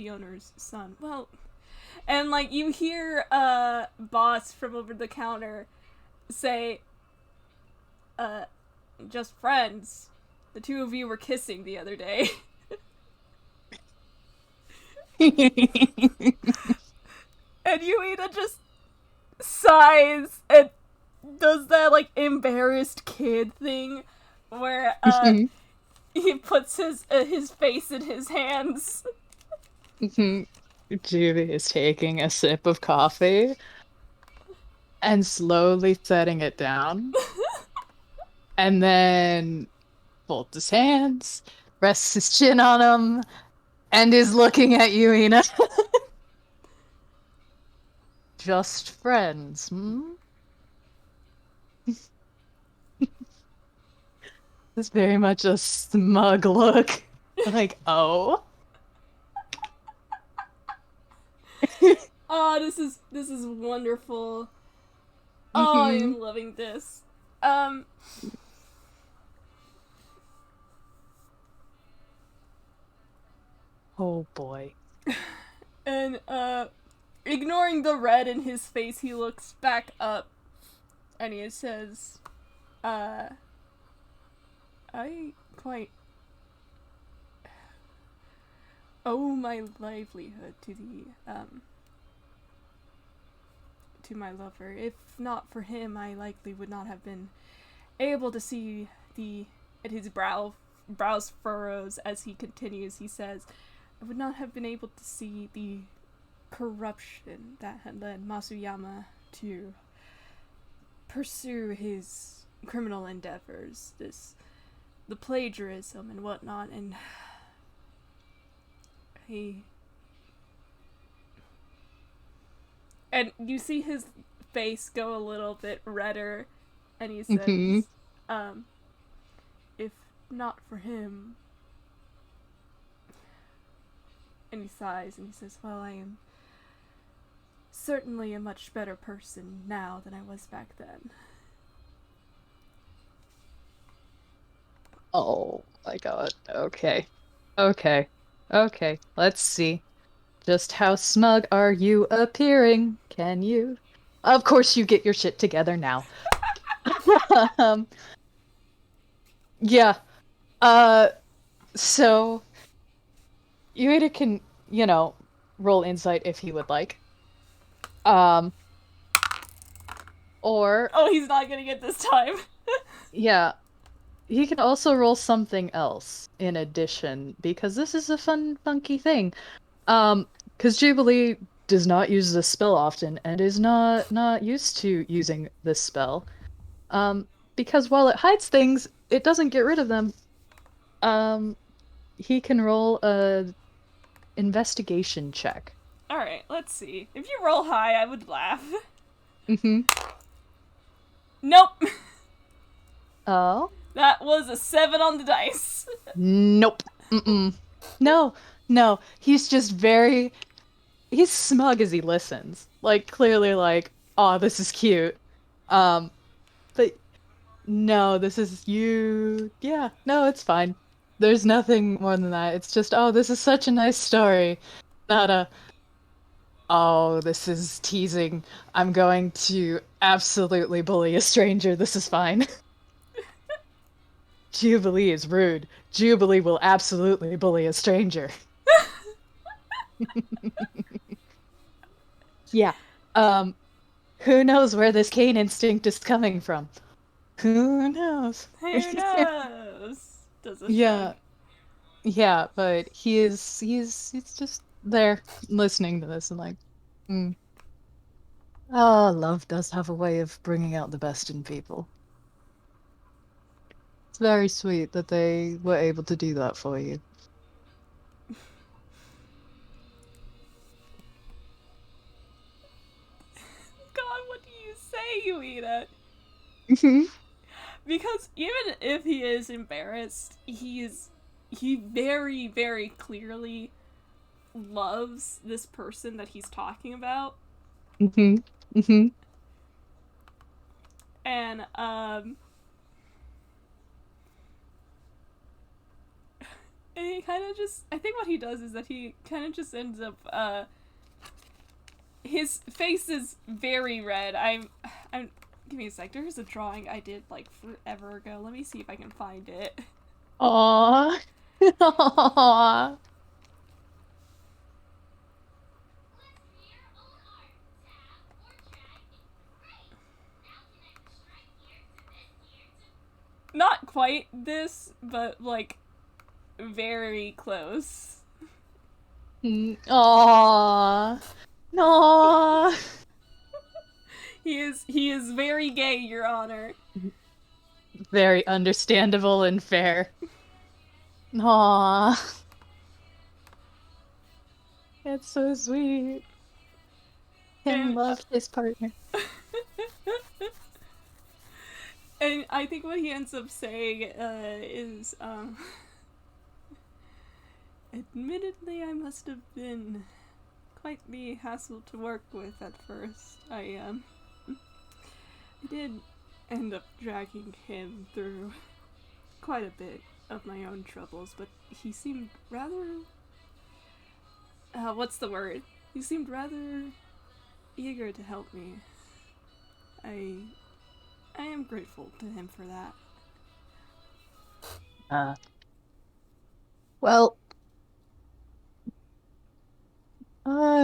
owner's son. Well, and like you hear boss from over the counter say, uh, just friends. The two of you were kissing the other day. And Yuina just sighs and does that like embarrassed kid thing where he puts his face in his hands. Juby is taking a sip of coffee and slowly setting it down, and then folds his hands, rests his chin on them, and is looking at Yuina. Just friends, hmm? It's very much a smug look. Like, oh. Oh, this is wonderful. Oh, I Hmm. am loving this. Um Oh boy. and ignoring the red in his face, he looks back up and he says, uh I quite owe my livelihood to my lover. If not for him, I likely would not have been able to see the at his brows furrows as he continues. He says, I would not have been able to see the corruption that had led Masuyama to pursue his criminal endeavors, the plagiarism and whatnot, and he and you see his face go a little bit redder, and he Hmm. says, if not for him, and he sighs and he says, well, I am certainly a much better person now than I was back then. Oh my God. Okay. Okay. Okay. Let's see. Just how smug are you appearing? Can you? Of course you get your shit together now. Um, yeah. Uh, so Yuita can, you know, roll insight if he would like. Um, or Oh, he's not gonna get this time. yeah, he can also roll something else in addition because this is a fun, funky thing. Um, because Jubilee does not use this spell often and is not used to using this spell. Um, because while it hides things, it doesn't get rid of them. Um, he can roll a investigation check. Alright, let's see. If you roll high, I would laugh. Mm-hmm. Nope. Oh, That was a 7 on the dice. nope. Mm-mm. No, no. He's smug as he listens. Like clearly like, oh, this is cute. Um, but no, this is you. Yeah, no, it's fine. There's nothing more than that. It's just, oh, this is such a nice story. Not a, oh, this is teasing. I'm going to absolutely bully a stranger. This is fine. Jubilee is rude. Jubilee will absolutely bully a stranger. Yeah. Um, who knows where this cane instinct is coming from? Who knows? Who knows? Does a shrug. Yeah. Yeah, but he's just there listening to this and like, mm. Oh, love does have a way of bringing out the best in people. It's very sweet that they were able to do that for you. God, what do you say, Yuina? Mhm. Because even if he is embarrassed, he very, very clearly loves this person that he's talking about. Mhm. Mhm. And And he kind of just, I think what he does is that he kind of just ends up, his face is very red. Give me a sec. There's a drawing I did, like, forever ago. Let me see if I can find it. Aww. Aww. Not quite this, but, like, very close. Aww. No. He is very gay, Your Honor. Very understandable and fair. Aww. That's so sweet. Him loved his partner. And I think what he ends up saying is, admittedly, I must have been quite the hassle to work with at first. I did end up dragging him through quite a bit of my own troubles, but he seemed rather... what's the word? He seemed rather eager to help me. I am grateful to him for that. Well,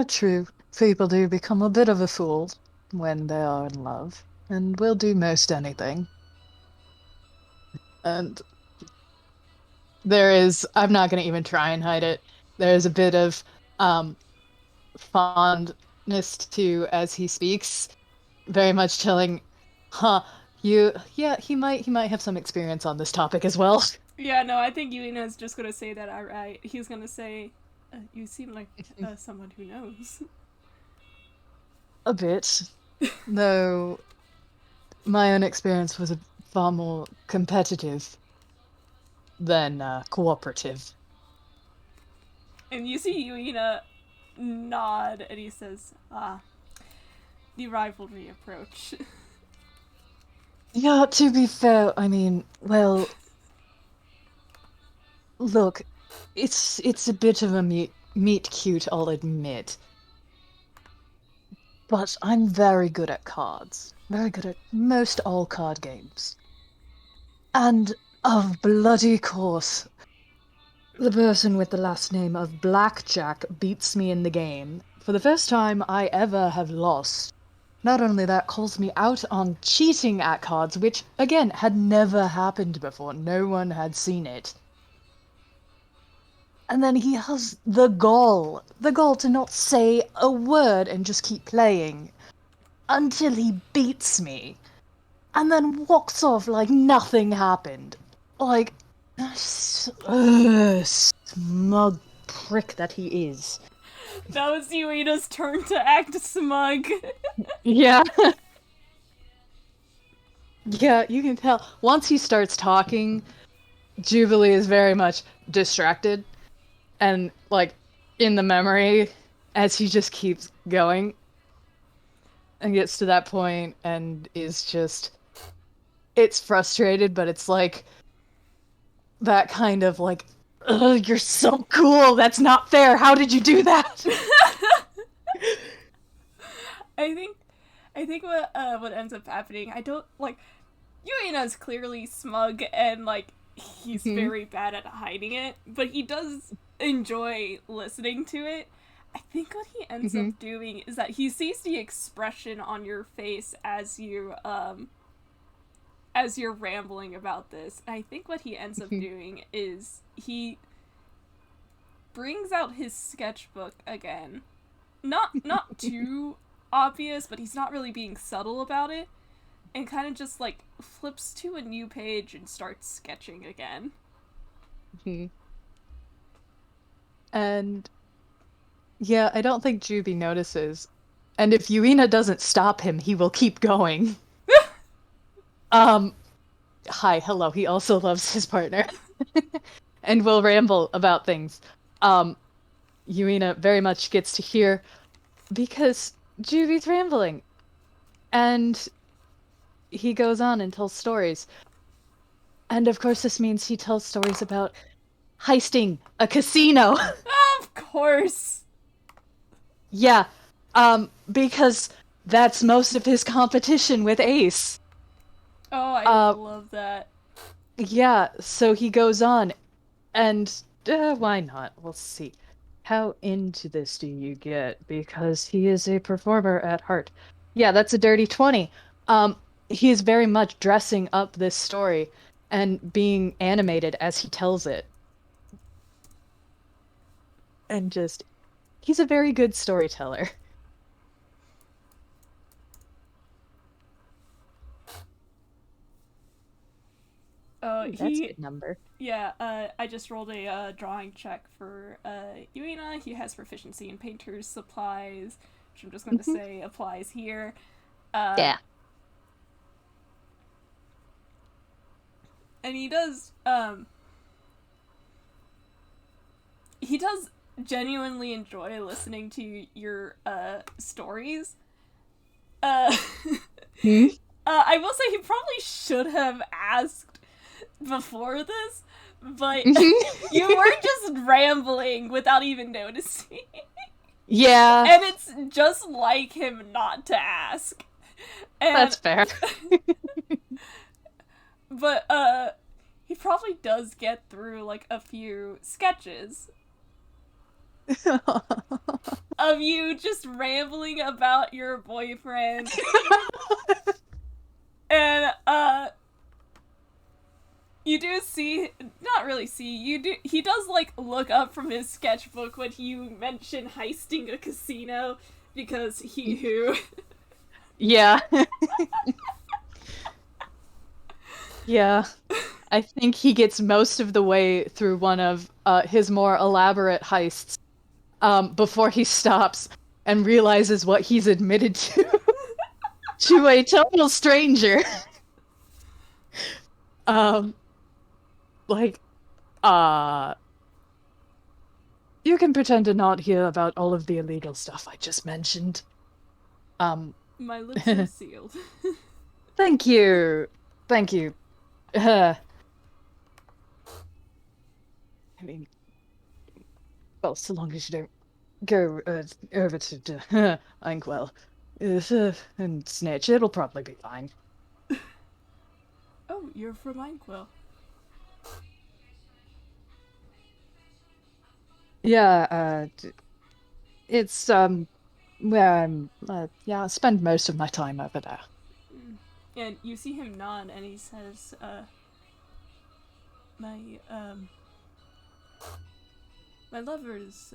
true. People do become a bit of a fool when they are in love, and will do most anything. And I'm not going to even try and hide it. There is a bit of fondness to as he speaks, very much telling, he might have some experience on this topic as well. Yeah, no, I think Yuina's just gonna say that outright. He's gonna say, you seem like someone who knows. A bit. Though my own experience was far more competitive than cooperative. And you see Yuina nod, and he says, the rivalry approach. Yeah, to be fair, I mean, well, look, it's a bit of a meet cute, I'll admit. But I'm very good at cards. Very good at most all card games. And of bloody course, the person with the last name of Blackjack beats me in the game. For the first time I ever have lost. Not only that, calls me out on cheating at cards, which, again, had never happened before. No one had seen it. And then he has the gall to not say a word and just keep playing. Until he beats me. And then walks off like nothing happened. Like, smug prick that he is. That was Yuina's turn to act smug. Yeah. Yeah, you can tell. Once he starts talking, Jubilee is very much distracted. And, like, in the memory, as he just keeps going. And gets to that point and is just... It's frustrated, but it's like... That kind of, like... Ugh, you're so cool! That's not fair! How did you do that? I think what ends up happening, I don't, like, Yuina's clearly smug and, like, he's very bad at hiding it, but he does enjoy listening to it. I think what he ends up doing is that he sees the expression on your face as you're rambling about this. And I think what he ends up doing is he brings out his sketchbook again. Not too obvious, but he's not really being subtle about it, and kind of just, like, flips to a new page and starts sketching again. And yeah, I don't think Juby notices. And if Yuina doesn't stop him, he will keep going. Hi, hello, he also loves his partner. And will ramble about things. Yuina very much gets to hear because Juby's rambling. And he goes on and tells stories. And of course this means he tells stories about heisting a casino. Of course. Yeah, because that's most of his competition with Ace. Oh, I Uh, love that. yeah, so he goes on, and why not? We'll see. How into this do you get? Because he is a performer at heart. Yeah, that's a dirty 20. Um, he is very much dressing up this story and being animated as he tells it. And just, he's a very good storyteller. Ooh, that's a He good number. Yeah, I just rolled a drawing check for Yuina. He has proficiency in painter's supplies, which I'm just going to Mhm. say applies here. Uh, Yeah. and he does genuinely enjoy listening to your stories. Uh, Hmm? I will say he probably should have asked before this, but Mhm. you were just rambling without even noticing. Yeah, And it's just like him not to ask. that's And fair. but he probably does get through like a few sketches of you just rambling about your boyfriend. And you do see, not really see, you do, he does like look up from his sketchbook when you mention heisting a casino, because he who. Yeah. Yeah. I think he gets most of the way through one of his more elaborate heists before he stops and realizes what he's admitted to to a total stranger. Um, like, uh, you can pretend to not hear about all of the illegal stuff I just mentioned. Um, My lips are sealed. thank you. Thank you. Uh, I mean, well, so long as you don't go over to Inkwell and snitch, it'll probably be fine. Oh, you're from Inkwell. Yeah, it's where yeah, I spend most of my time over there. And you see him nod, and he says, my my lover's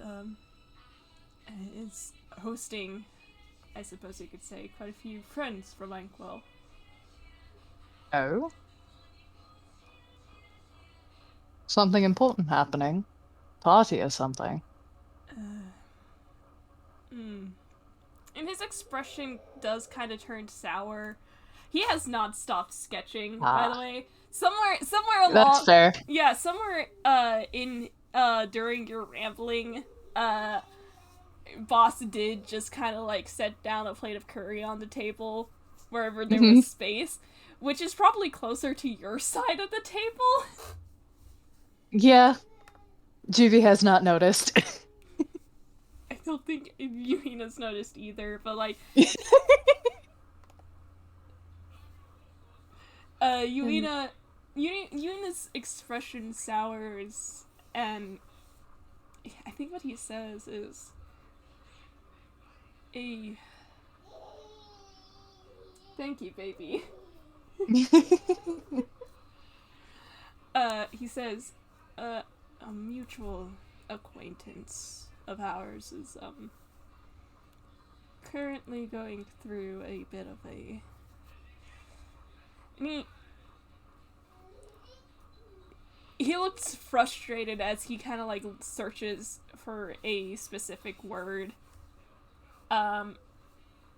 is hosting, I suppose you could say, quite a few friends from Inkwell. Oh, something important happening? Party or something? Mm. And his expression does kind of turn sour. He has not stopped sketching, by the Ah, way. Somewhere that's along, fair. yeah, somewhere in during your rambling, uh, boss did just kind of like set down a plate of curry on the table wherever there was Hmm. space, which is probably closer to your side of the table. Yeah, Juvie has not noticed. I don't think Yuina's noticed either, but like, And Yuina's expression sours, and I think what he says is a thank you, baby. He says, a mutual acquaintance of ours is currently going through a bit of a. And he looks frustrated as he kind of like searches for a specific word um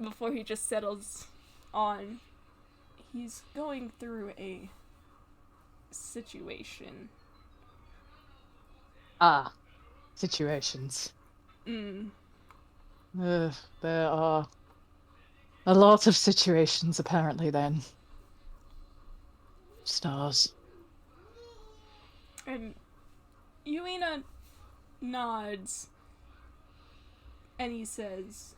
before he just settles on. He's going through a situation. ah, situations. Mm. There are a lot of situations apparently then. Stars. And Yuina nods and he says,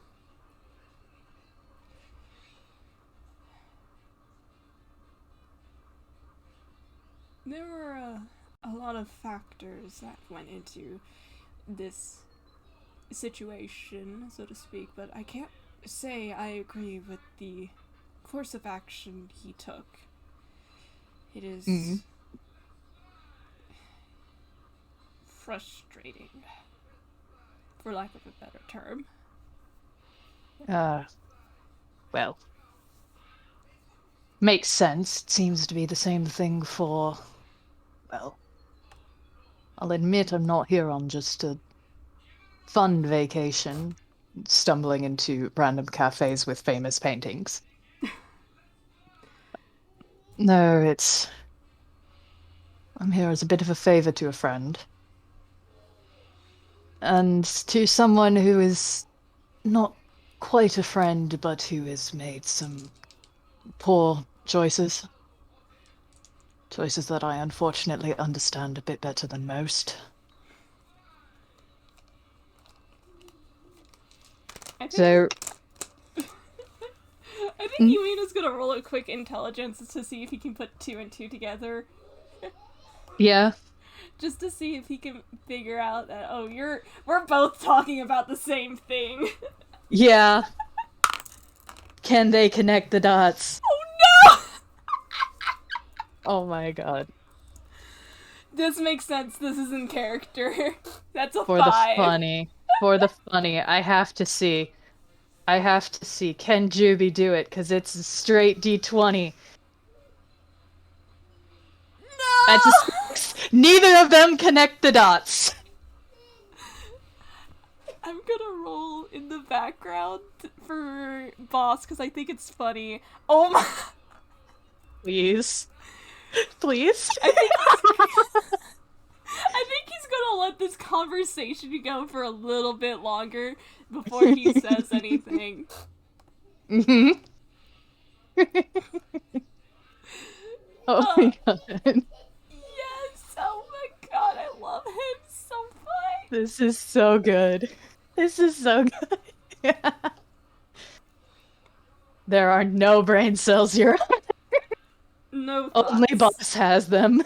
there were a lot of factors that went into this situation, so to speak, but I can't say I agree with the course of action he took. It is frustrating, for lack of a better term. Well, makes sense. It seems to be the same thing for, well, I'll admit I'm not here on just a fun vacation, stumbling into random cafes with famous paintings. No, I'm here as a bit of a favor to a friend. And to someone who is not quite a friend, but who has made some poor choices. Choices that I unfortunately understand a bit better than most. I think So, I think Yuina's gonna roll a quick intelligence to see if he can put two and two together. yeah. Just to see if he can figure out that, oh, we're both talking about the same thing. Yeah. Can they connect the dots? Oh no! Oh my god. This makes sense. This is in character. That's a For 5. the funny. For the funny. I have to see. I have to see. Can Juby do it? Because it's a straight D20. That's a No! 6. Neither of them connect the dots. I'm gonna roll in the background for boss because I think it's funny. Oh my! Please. Please. I think he's gonna let this conversation go for a little bit longer before he says anything. Mm-hmm. Oh my god. Yes! Oh my god, I love him so much! This is so good. This is so good. There are no brain cells here. No thoughts. Only boss has them.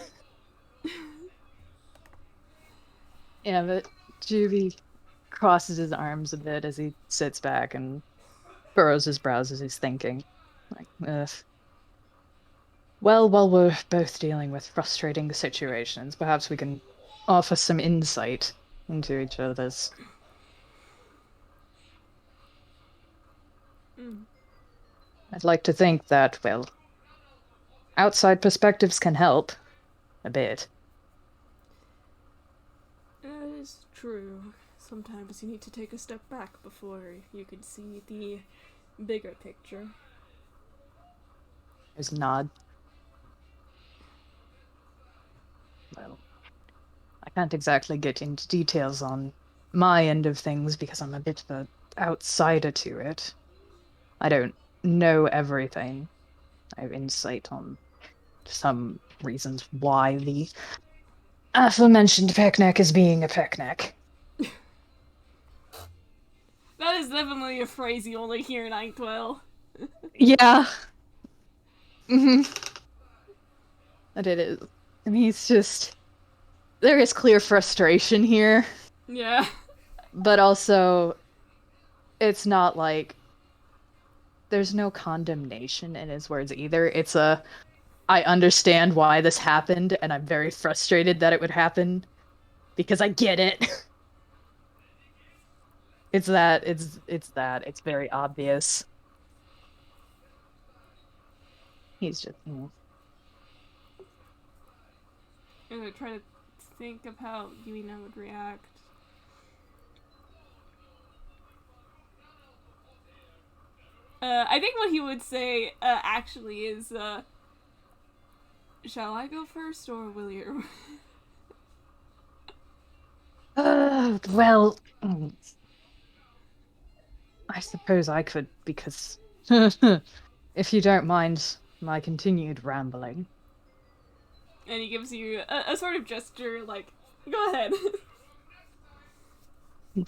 Yeah, but Juby crosses his arms a bit as he sits back and furrows his brows as he's thinking. Like, ugh. Well, while we're both dealing with frustrating situations, perhaps we can offer some insight into each other's. I'd like to think that, well, outside perspectives can help a bit. That is true. Sometimes you need to take a step back before you can see the bigger picture. There's a nod. Well, I can't exactly get into details on my end of things because I'm a bit of an outsider to it. I don't know everything. I have insight on some reasons why the aforementioned picnic is being a picnic. That is definitely a phrase you only hear in Inkwell. Yeah. Mm-hmm. And it is. And he's just... There is clear frustration here. Yeah. But also, it's not like... There's no condemnation in his words either. It's a... I understand why this happened, and I'm very frustrated that it would happen. Because I get it. It's that. It's very obvious. He's just... I'm gonna try to think of how Yuina would react. I think what he would say, actually is, shall I go first, or will you? Well... I suppose I could, because... if you don't mind my continued rambling. And he gives you a sort of gesture, like, Go ahead.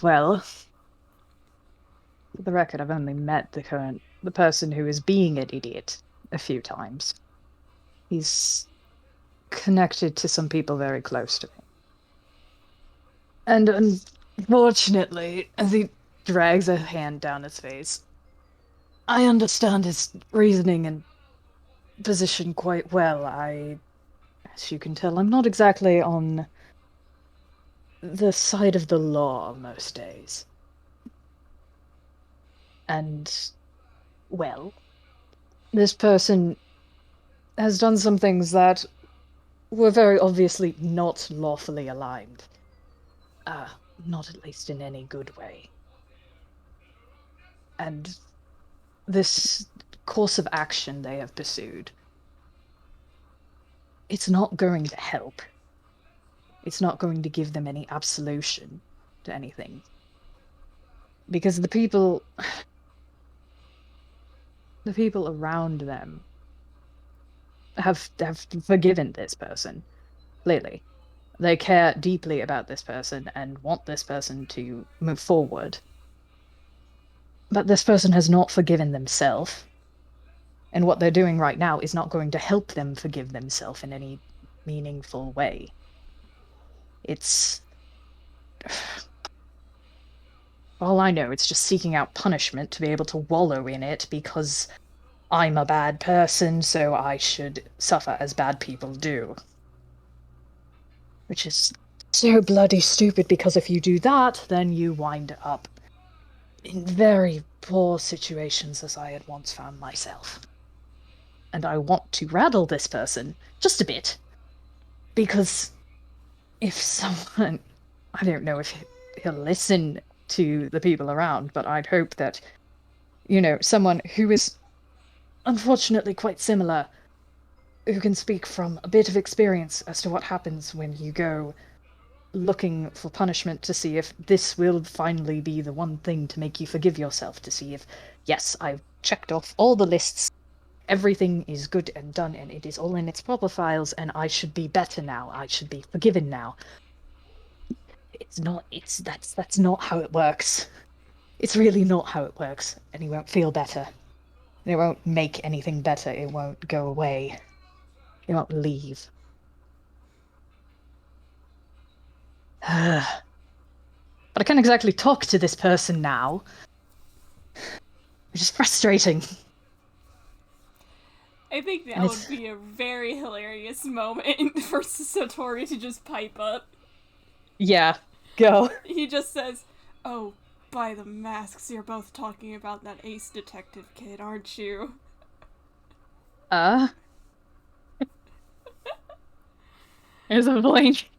Well, for the record, I've only met the person who is being an idiot a few times. He's connected to some people very close to me. And unfortunately, as he drags a hand down his face, I understand his reasoning and position quite well. As you can tell, I'm not exactly on the side of the law most days. And, well, this person has done some things that were very obviously not lawfully aligned. Not at least in any good way. And this course of action they have pursued, it's not going to help. It's not going to give them any absolution to anything. Because the people around them have forgiven this person, clearly. They care deeply about this person and want this person to move forward. But this person has not forgiven themselves. And what they're doing right now is not going to help them forgive themselves in any meaningful way. It's... all I know, it's just seeking out punishment to be able to wallow in it because I'm a bad person, so I should suffer as bad people do. Which is so bloody stupid, because if you do that, then you wind up in very poor situations as I had once found myself. And I want to rattle this person just a bit, because if someone... I don't know if he'll listen to the people around, but I'd hope that, someone who is unfortunately quite similar, who can speak from a bit of experience as to what happens when you go looking for punishment to see if this will finally be the one thing to make you forgive yourself, to see if, yes, I've checked off all the lists, everything is good and done, and it is all in its proper files, and I should be better now, I should be forgiven now. That's not how it works. It's really not how it works, and you won't feel better. It won't make anything better, it won't go away. It won't leave. But I can't exactly talk to this person now. Which is frustrating. I think that would be a very hilarious moment for Satoru to just pipe up. Yeah, go. He just says, "Oh, by the masks, you're both talking about that ace detective kid, aren't you?" There's a blink.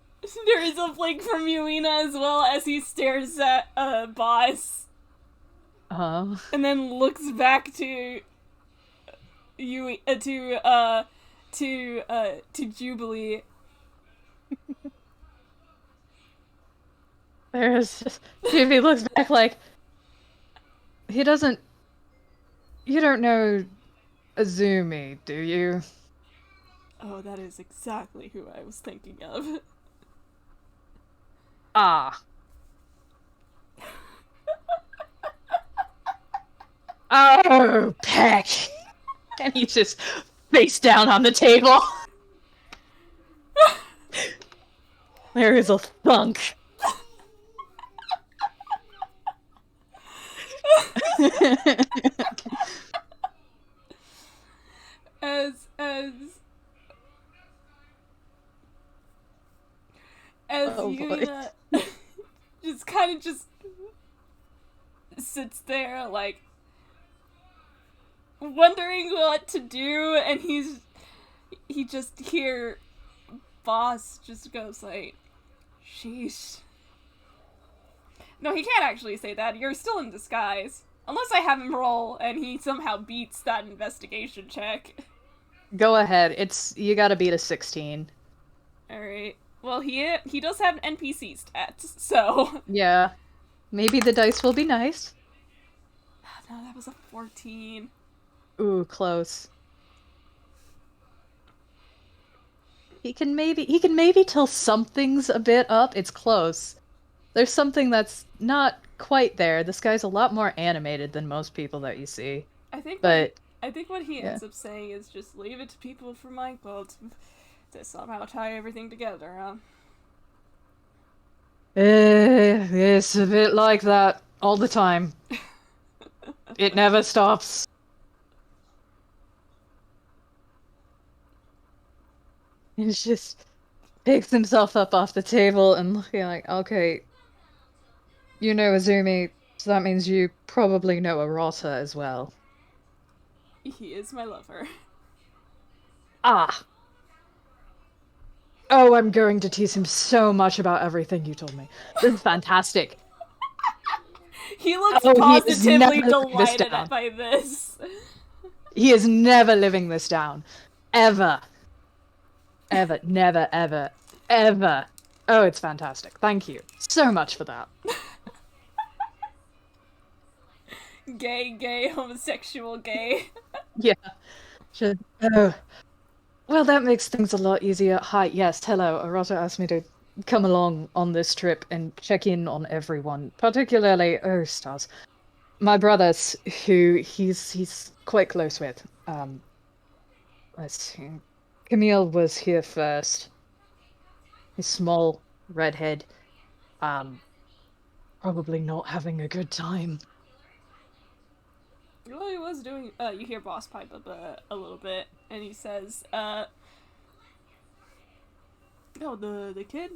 There is a blink from Yuina as well as he stares at Boss. And then looks back to Jubilee. Jubilee looks back like, you don't know Azumi, do you? Oh, that is exactly who I was thinking of. Ah. Oh, Peck! And he's just face down on the table. There is a thunk. As Yuina just kind of just sits there like wondering what to do, and he just hear Boss just goes like, "Sheesh." No, he can't actually say that. You're still in disguise. Unless I have him roll and he somehow beats that investigation check. Go ahead. You gotta beat a 16. Alright. Well, he does have NPC stats, so... Yeah. Maybe the dice will be nice. No, that was a 14. Ooh, close. he can maybe tell something's a bit up. It's close. There's something that's not quite there. This guy's a lot more animated than most people that you see. I think what But I think what he yeah. ends up saying is just leave it to people from Michael to somehow tie everything together, huh? It's a bit like that all the time. It never stops. He just picks himself up off the table and looking like, okay, you know Azumi, so that means you probably know Arata as well. He is my lover. Ah! Oh, I'm going to tease him so much about everything you told me. This is fantastic. He looks Oh, he is never positively living this delighted down. by this. He is never living this down. Ever. Ever. Never, ever, ever. Oh, it's fantastic. Thank you so much for that. Gay, homosexual, gay. Yeah. Oh. Well, that makes things a lot easier. Hi, yes, hello. Arata asked me to come along on this trip and check in on everyone, particularly, oh, stars, my brothers, who he's quite close with. Let's see. Camille was here first. He's small, redhead, um, probably not having a good time. Well, he was doing. You hear Boss pipe up a little bit, and he says, "No, the kid,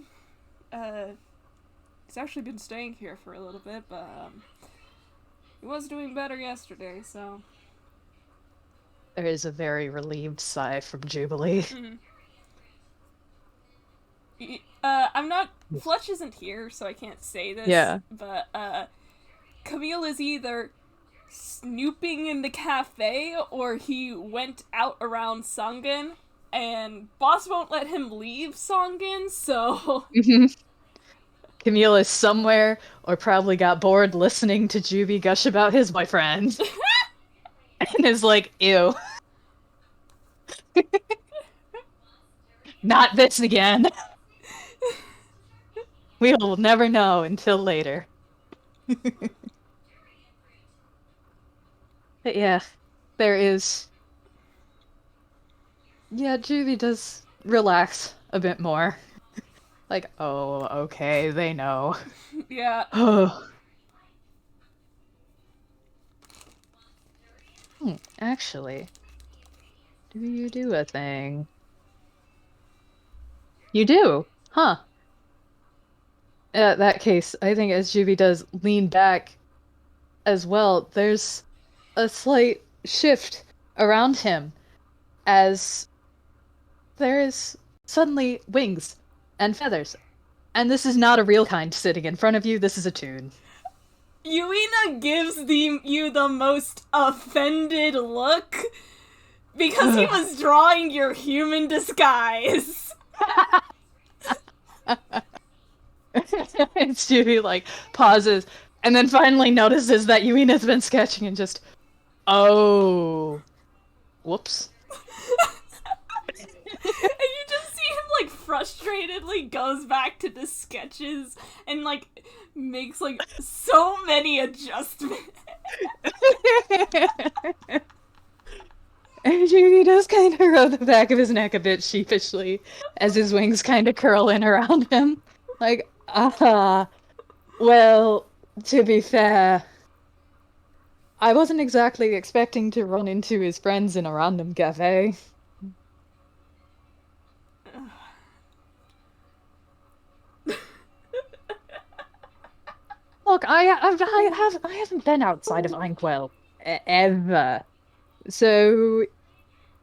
he's actually been staying here for a little bit, but he was doing better yesterday, so." There is a very relieved sigh from Jubilee. Mm-hmm. I'm not. Fletch isn't here, so I can't say this. Yeah. But Camille is either snooping in the cafe or he went out around Sangin, and Boss won't let him leave Sangin, so. Camille is somewhere, or probably got bored listening to Juby gush about his boyfriend. And is like, ew. Not this again. We will never know until later. But yeah, there is. Yeah, Juby does relax a bit more. Like, oh, okay, they know. Yeah. Oh. Actually, do you do a thing? You do? Huh. In that case, I think as Juby does lean back as well, there's a slight shift around him as there is suddenly wings and feathers. And this is not a real kind sitting in front of you, this is a toon. Yuina gives you the most offended look because he was drawing your human disguise. And Juby, like, pauses and then finally notices that Yuina's been sketching and just, oh, whoops. And you just see him, like, frustratedly goes back to the sketches and, like, makes, like, so many adjustments. And Juby does kind of roll the back of his neck a bit sheepishly as his wings kind of curl in around him. Like, well, to be fair, I wasn't exactly expecting to run into his friends in a random cafe. Look, I haven't been outside of Inkwell ever, so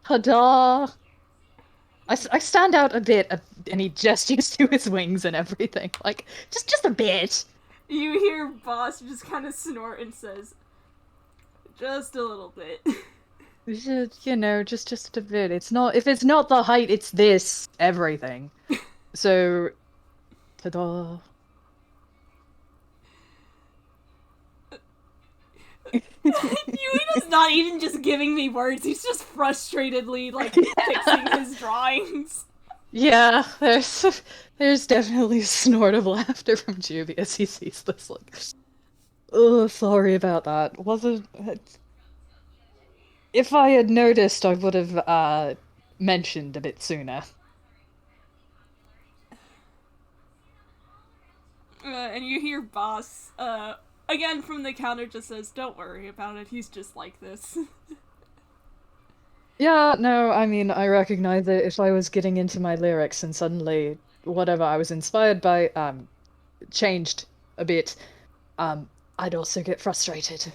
ta-da! I stand out a bit, and he gestures to his wings and everything, like just a bit. You hear Boss just kind of snort and says, "Just a little bit." You know, just a bit. It's not if it's not the height, it's this everything. So, ta-da! Yuina's not even just giving me words, he's just frustratedly, like, fixing his drawings. Yeah, there's definitely a snort of laughter from Juby as he sees this. Like, oh, sorry about that. Wasn't if I had noticed, I would have mentioned a bit sooner. And you hear Boss, again from the counter just says, "Don't worry about it, he's just like this." Yeah, no, I mean, I recognize that if I was getting into my lyrics and suddenly whatever I was inspired by changed a bit, I'd also get frustrated.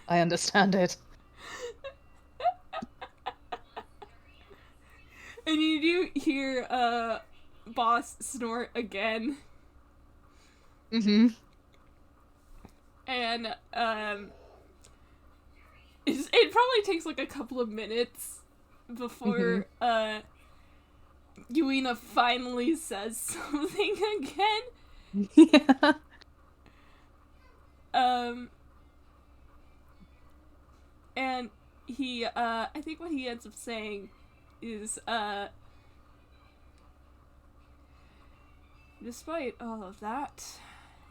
I understand it. And you do hear, Boss snort again. Mm-hmm. And, it probably takes like a couple of minutes Mm-hmm. before, Yuina finally says something again. Yeah. Um, and I think what he ends up saying is, despite all of that,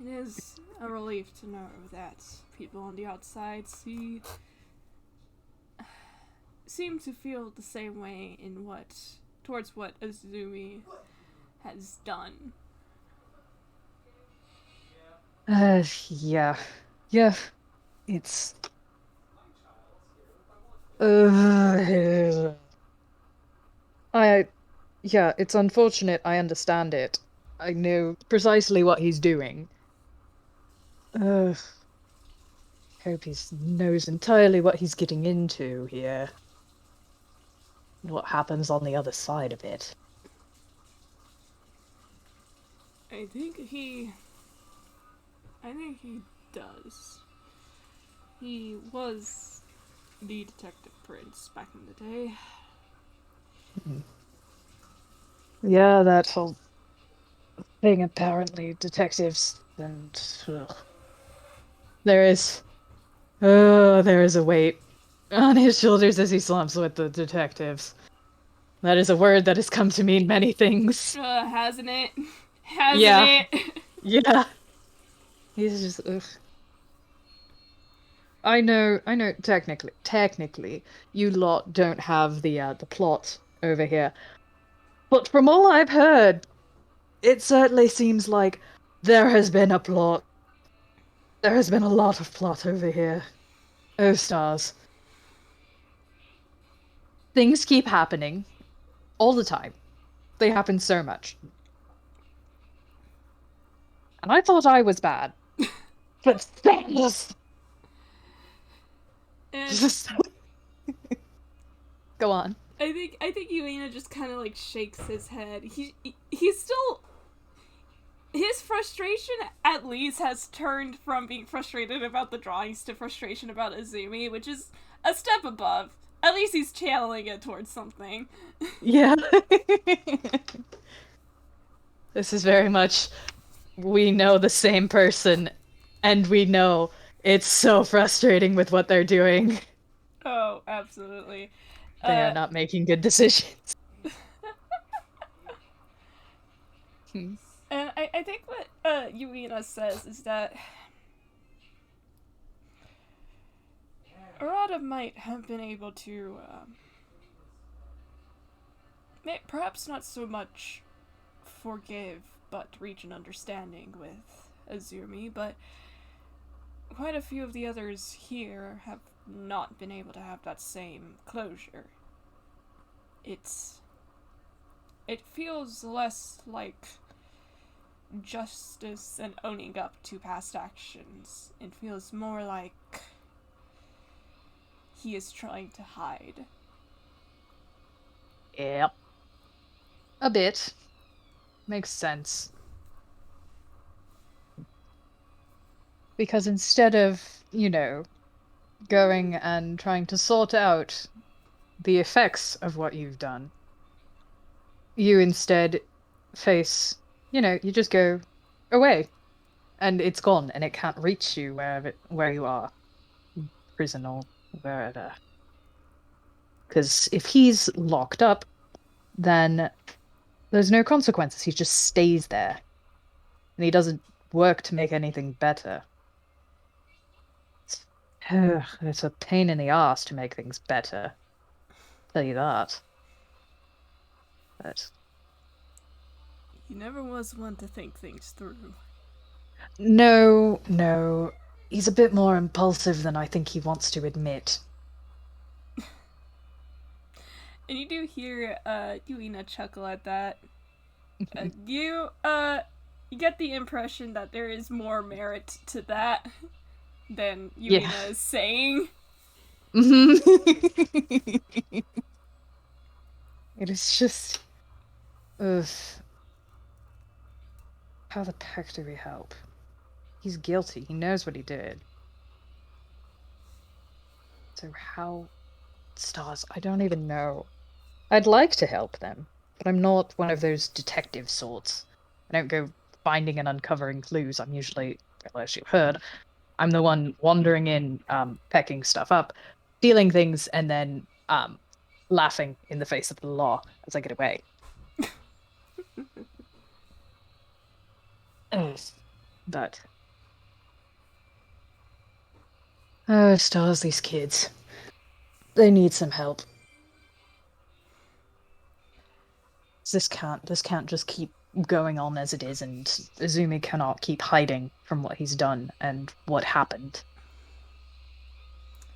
it is a relief to know that people on the outside seem to feel the same way towards what Azumi has done. Yeah. Yeah. It's uh, I yeah, it's unfortunate. I understand it. I know precisely what he's doing. Uh, hope he knows entirely what he's getting into here. What happens on the other side of it. I think he I think he does. He was the detective prince back in the day. Hmm. Yeah, that whole thing apparently detectives and there is there is a weight on his shoulders as he slumps with the detectives. That is a word that has come to mean many things. Hasn't it? Hasn't Yeah, it? yeah. He's just ugh. I know technically you lot don't have the plot over here. But from all I've heard, it certainly seems like there has been a plot. There has been a lot of plot over here. Oh, stars. Things keep happening all the time. They happen so much. And I thought I was bad. But stars! And Just go on. I think Yuina just kind of like shakes his head. He's still his frustration at least has turned from being frustrated about the drawings to frustration about Azumi, which is a step above. At least he's channeling it towards something. Yeah. This is very much we know the same person and we know it's so frustrating with what they're doing. Oh, absolutely. They are Uh, not making good decisions. Hmm. and I think what Yuina says is that Arata might have been able to, perhaps not so much forgive, but reach an understanding with Azumi, but quite a few of the others here have not been able to have that same closure. It's it feels less like justice and owning up to past actions. It feels more like he is trying to hide. Yep. A bit. Makes sense. Because instead of, going and trying to sort out the effects of what you've done, you instead face, you just go away and it's gone and it can't reach you where you are, prison or wherever. Because if he's locked up, then There's no consequences. He just stays there. And he doesn't work to make anything better. It's, it's a pain in the ass to make things better. Tell you that. But He never was one to think things through. no, no. He's a bit more impulsive than I think he wants to admit. And you do hear Yuina chuckle at that. You get the impression that there is more merit to that than Yeah. Yuina is saying. It is just. Ugh. How the heck do we help? He's guilty. He knows what he did. So how. Stars, I don't even know. I'd like to help them, but I'm not one of those detective sorts. I don't go finding and uncovering clues. I'm usually, well, as you heard, I'm the one wandering in, pecking stuff up, stealing things, and then laughing in the face of the law as I get away. Ugh. But oh, stars, these kids. They need some help. This can't just keep going on as it is, and Izumi cannot keep hiding from what he's done and what happened.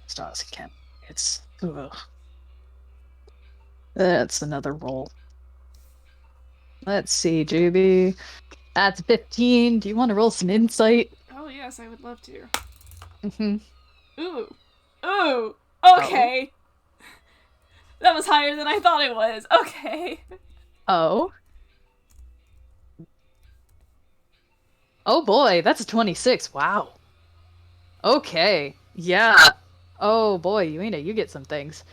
Stars, he can't. It's ugh. That's another roll. Let's see, Juby. That's 15. Do you want to roll some insight? Oh yes, I would love to. Mm-hmm. Ooh. Ooh. Okay. Oh. That was higher than I thought it was. Okay. Oh. Oh boy, that's a 26. Wow. Okay. Yeah. Oh boy, Yuina, you get some things.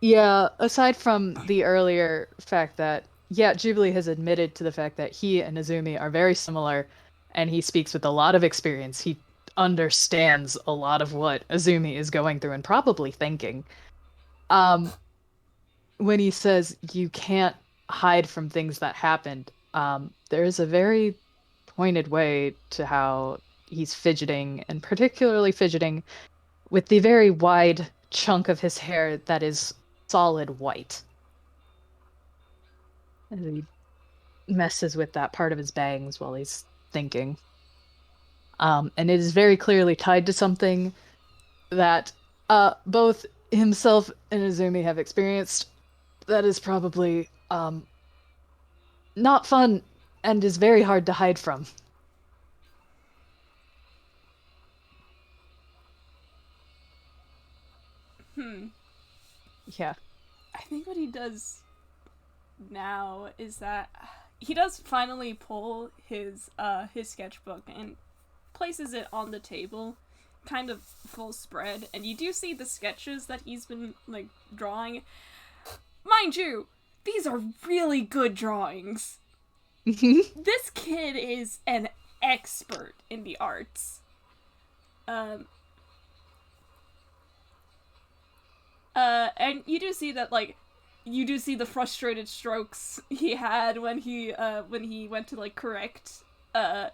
Yeah, aside from the earlier fact that, yeah, Jubilee has admitted to the fact that he and Izumi are very similar, and he speaks with a lot of experience. He understands a lot of what Izumi is going through and probably thinking. Um, when he says you can't hide from things that happened, there is a very pointed way to how he's fidgeting, and particularly fidgeting with the very wide chunk of his hair that is solid white. And he messes with that part of his bangs while he's thinking. And it is very clearly tied to something that both himself and Izumi have experienced that is probably not fun and is very hard to hide from. Yeah. I think what he does now is that he does finally pull his sketchbook and places it on the table, kind of full spread, and you do see the sketches that he's been like drawing. Mind you, these are really good drawings. This kid is an expert in the arts. And you do see that, like, you do see the frustrated strokes he had when he went to, like, correct, the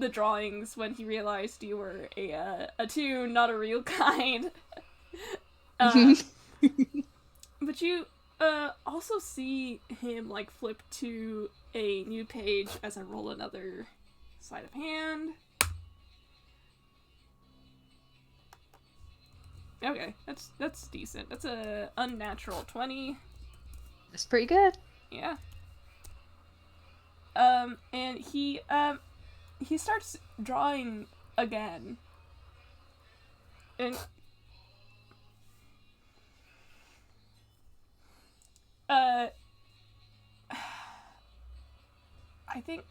drawings when he realized you were a toon, not a real kind. But you, also see him, like, flip to a new page as I roll another sleight of hand. Okay, that's decent. That's a unnatural 20. It's pretty good. Yeah. And he starts drawing again. And I think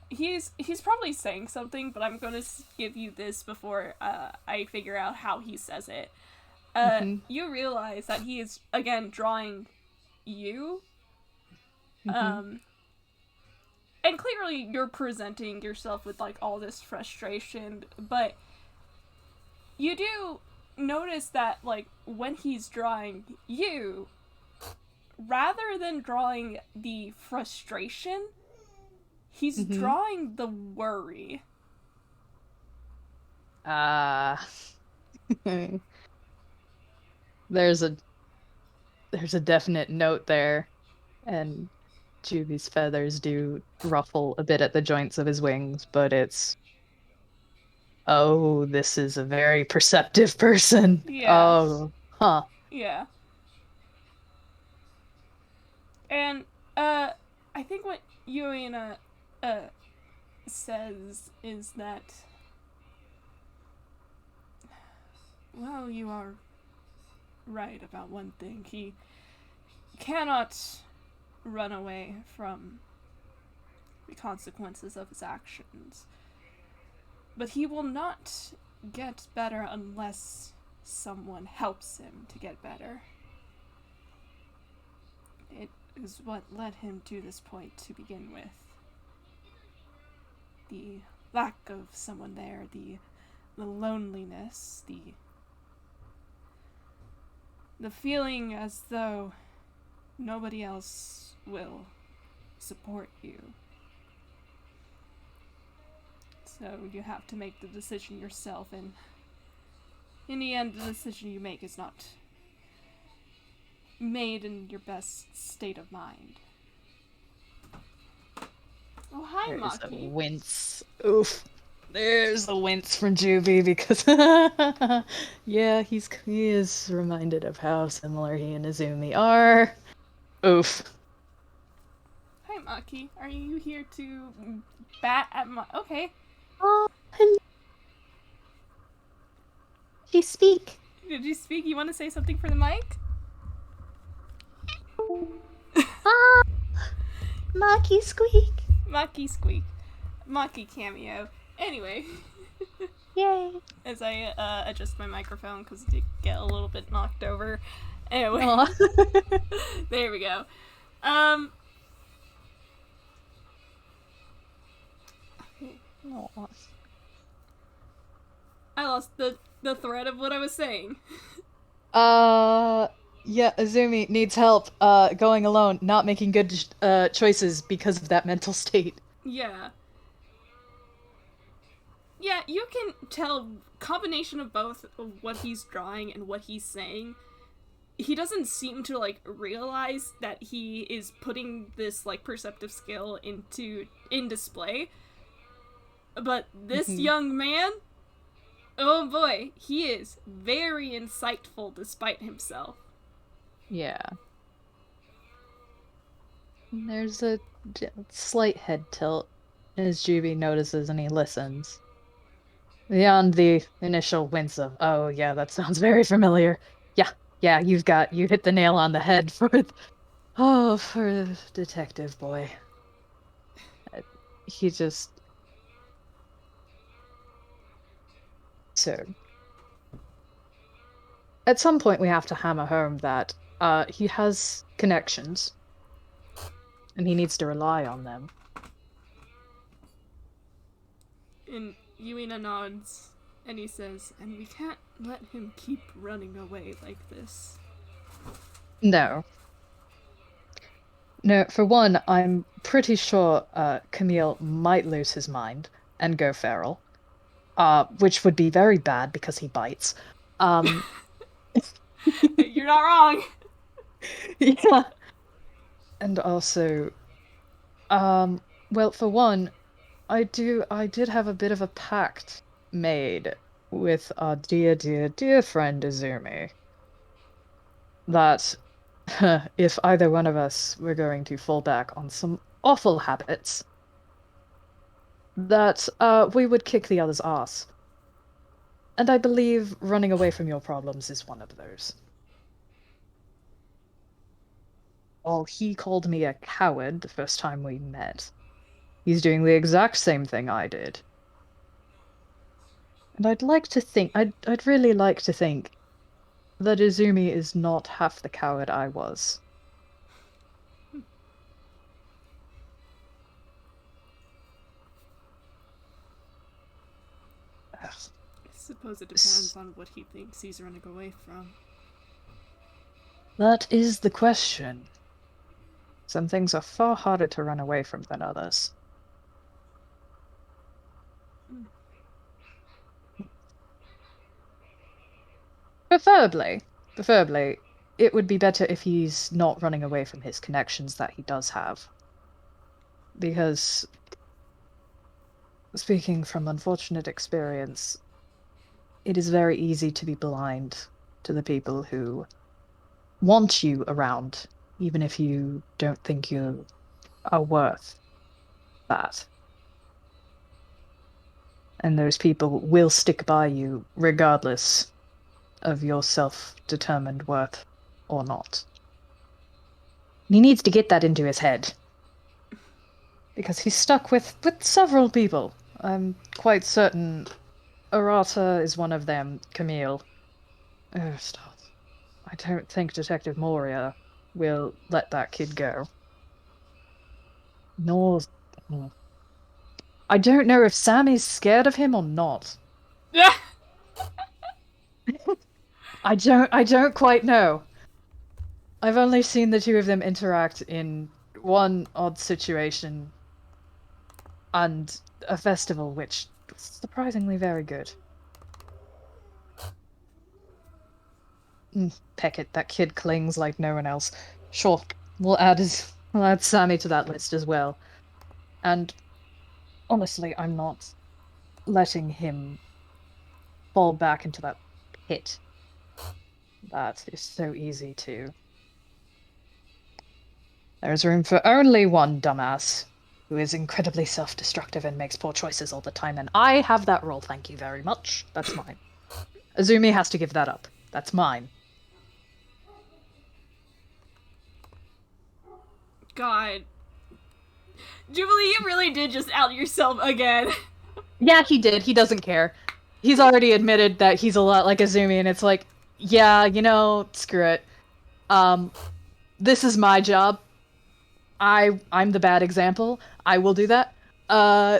he's probably saying something, but I'm gonna give you this before I figure out how he says it. You realize that he is again drawing you, and clearly you're presenting yourself with like all this frustration, but you do notice that like when he's drawing you, rather than drawing the frustration, he's drawing the worry. There's a definite note there, and Juby's feathers do ruffle a bit at the joints of his wings, but it's, oh, this is a very perceptive person. Yeah. Oh, huh. Yeah. And, I think what Yuina, says is that, well, you are right about one thing. He cannot run away from the consequences of his actions. But he will not get better unless someone helps him to get better. It is what led him to this point to begin with. The lack of someone there, the loneliness, the feeling as though nobody else will support you. So you have to make the decision yourself, and in the end, the decision you make is not made in your best state of mind. Oh, hi, There's Maki. a wince. Oof. There's a wince from Juby because, yeah, he is reminded of how similar he and Izumi are. Oof. Hi, Maki. Are you here to bat at my... Okay. Oh, hello. Did you speak? Did you speak? You want to say something for the mic? Ah, Maki squeak. Maki squeak. Maki cameo. Anyway. Yay. As I adjust my microphone because it did get a little bit knocked over. Anyway. There we go. Aww. I lost the thread of what I was saying. Yeah, Izumi needs help going alone, not making good choices because of that mental state. Yeah. Yeah, you can tell combination of both what he's drawing and what he's saying. He doesn't seem to like realize that he is putting this like perceptive skill in display. But this young man, oh boy, he is very insightful despite himself. Yeah. There's a slight head tilt as Juby notices and he listens. Beyond the initial wince of, oh yeah, that sounds very familiar. Yeah, you hit the nail on the head for Detective Boy. He just... So, at some point we have to hammer home that he has connections, and he needs to rely on them. And Yuina nods, and he says, and we can't let him keep running away like this. No. No, for one, I'm pretty sure Camille might lose his mind and go feral. Which would be very bad because he bites. You're not wrong. Yeah. And also, well, for one, I did have a bit of a pact made with our dear friend Izumi that if either one of us were going to fall back on some awful habits, that we would kick the other's ass. And I believe running away from your problems is one of those. Oh, he called me a coward the first time we met. He's doing the exact same thing I did. And I'd really like to think that Izumi is not half the coward I was. I suppose it depends on what he thinks he's running away from. That is the question. Some things are far harder to run away from than others. Preferably, it would be better if he's not running away from his connections that he does have. Because, speaking from unfortunate experience, it is very easy to be blind to the people who want you around, even if you don't think you are worth that. And those people will stick by you regardless of your self-determined worth or not. He needs to get that into his head. Because he's stuck with several people. I'm quite certain Arata is one of them, Camille. Stop. I don't think Detective Moria will let that kid go. Nor... I don't know if Sammy's scared of him or not. Yeah. I don't quite know. I've only seen the two of them interact in one odd situation and a festival, which was surprisingly very good. Peckett, that kid clings like no one else. Sure, we'll add Sammy to that list as well. And honestly, I'm not letting him fall back into that pit. That is so easy to. There's room for only one dumbass who is incredibly self-destructive and makes poor choices all the time, and I have that role, thank you very much. That's mine. Azumi has to give that up. That's mine. God. Jubilee, you really did just out yourself again. Yeah, he did. He doesn't care. He's already admitted that he's a lot like Azumi, and it's like, yeah, screw it. This is my job. I'm the bad example. I will do that.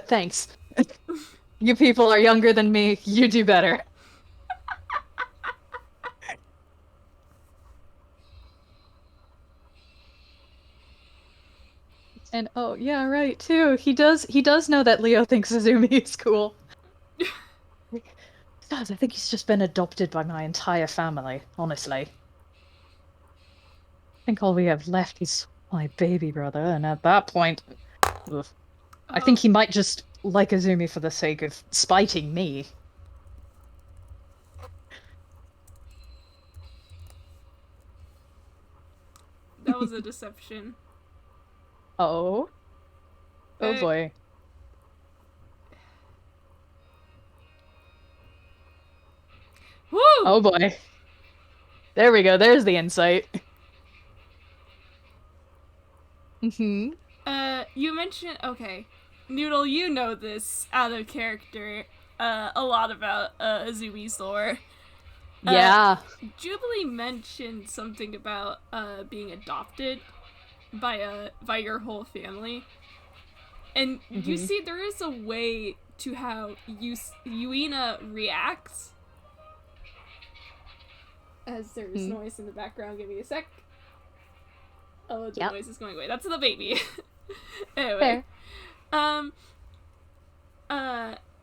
Thanks. You people are younger than me. You do better. And oh yeah, right too. He does know that Leo thinks Azumi is cool. God, I think he's just been adopted by my entire family, honestly. I think all we have left is my baby brother, and at that point, ugh, I think he might just like Azumi for the sake of spiting me. That was a deception. Oh. Oh boy. Woo! Oh boy. There we go. There's the insight. Mm-hmm. You mentioned, okay, Noodle, you know this out of character, a lot about Azumi's lore. Yeah. Jubilee mentioned something about being adopted by your whole family, and you see there is a way to how Yuina reacts. As there's noise in the background, give me a sec. Oh, the noise is going away. That's the baby. Anyway. Fair.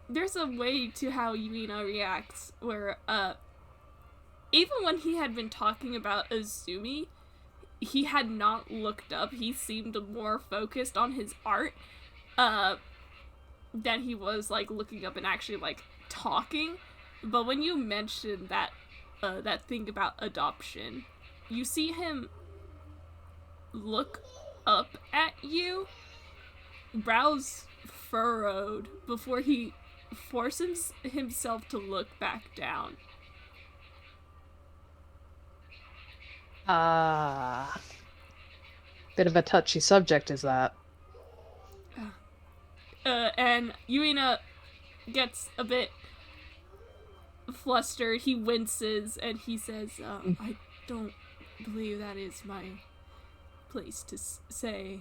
There's a way to how Yuina reacts where, even when he had been talking about Azumi, he had not looked up. He seemed more focused on his art, than he was, like, looking up and actually, like, talking. But when you mentioned that thing about adoption, you see him look up at you, brows furrowed, before he forces himself to look back down. Bit of a touchy subject, is that? And Yuina gets a bit flustered. He winces and he says, I don't believe that is my place to say.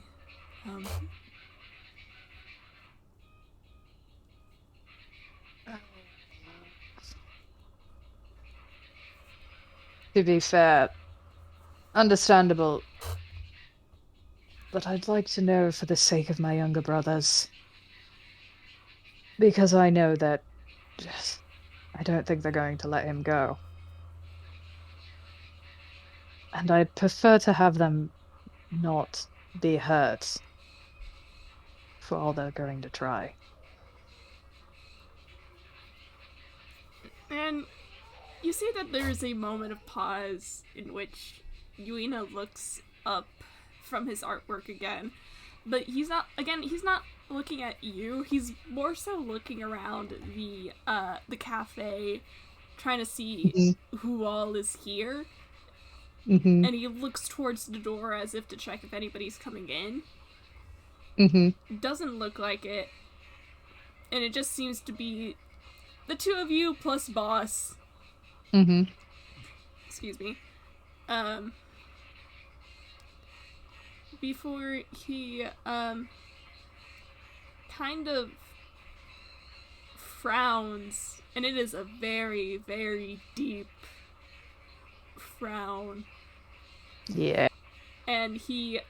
To be fair, understandable. but I'd like to know for the sake of my younger brothers. Because I know that I don't think they're going to let him go. And I'd prefer to have them not be hurt for all they're going to try. And you see that there is a moment of pause in which Yuina looks up from his artwork again. But he's not looking at you. He's more so looking around the cafe, trying to see who all is here. Mm-hmm. And he looks towards the door as if to check if anybody's coming in. Mm-hmm. Doesn't look like it. And it just seems to be the two of you plus boss. Mm-hmm. Excuse me. Before he kind of frowns, and it is a very, very deep frown. Yeah. And he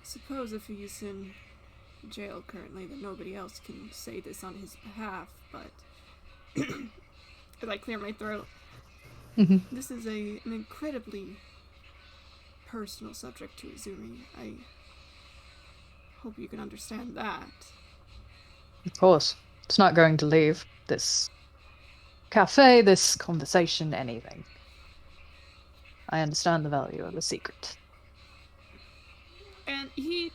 suppose if he's in jail currently, then nobody else can say this on his behalf, but as I clear my throat, this is an incredibly personal subject to Izumi. I hope you can understand that. Of course. It's not going to leave this cafe, this conversation, anything. I understand the value of a secret. And he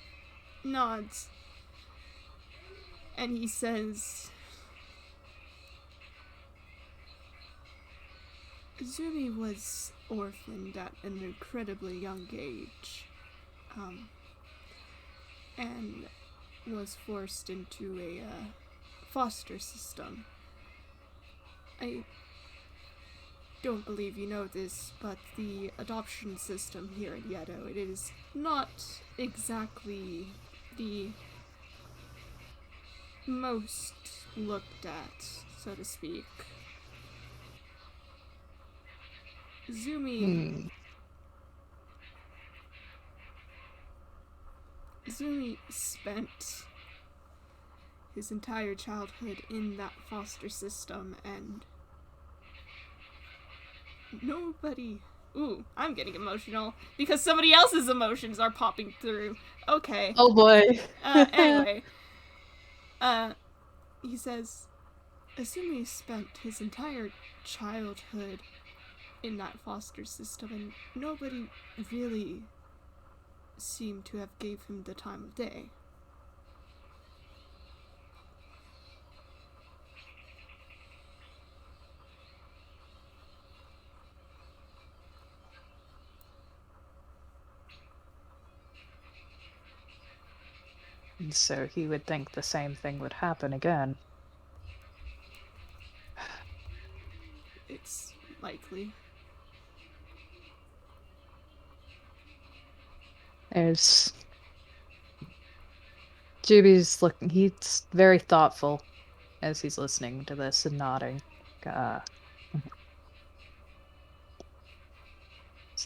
nods. And he says, Izumi was orphaned at an incredibly young age. And was forced into a foster system. I don't believe you know this, but the adoption system here at Yedo, it is not exactly the most looked at, so to speak. Izumi spent his entire childhood in that foster system, and nobody... Ooh, I'm getting emotional because somebody else's emotions are popping through. Okay. Oh boy. Anyway. He says, Izumi spent his entire childhood in that foster system, and nobody really seemed to have gave him the time of day. And so he would think the same thing would happen again. It's likely. There's Juby's looking, he's very thoughtful as he's listening to this and nodding. So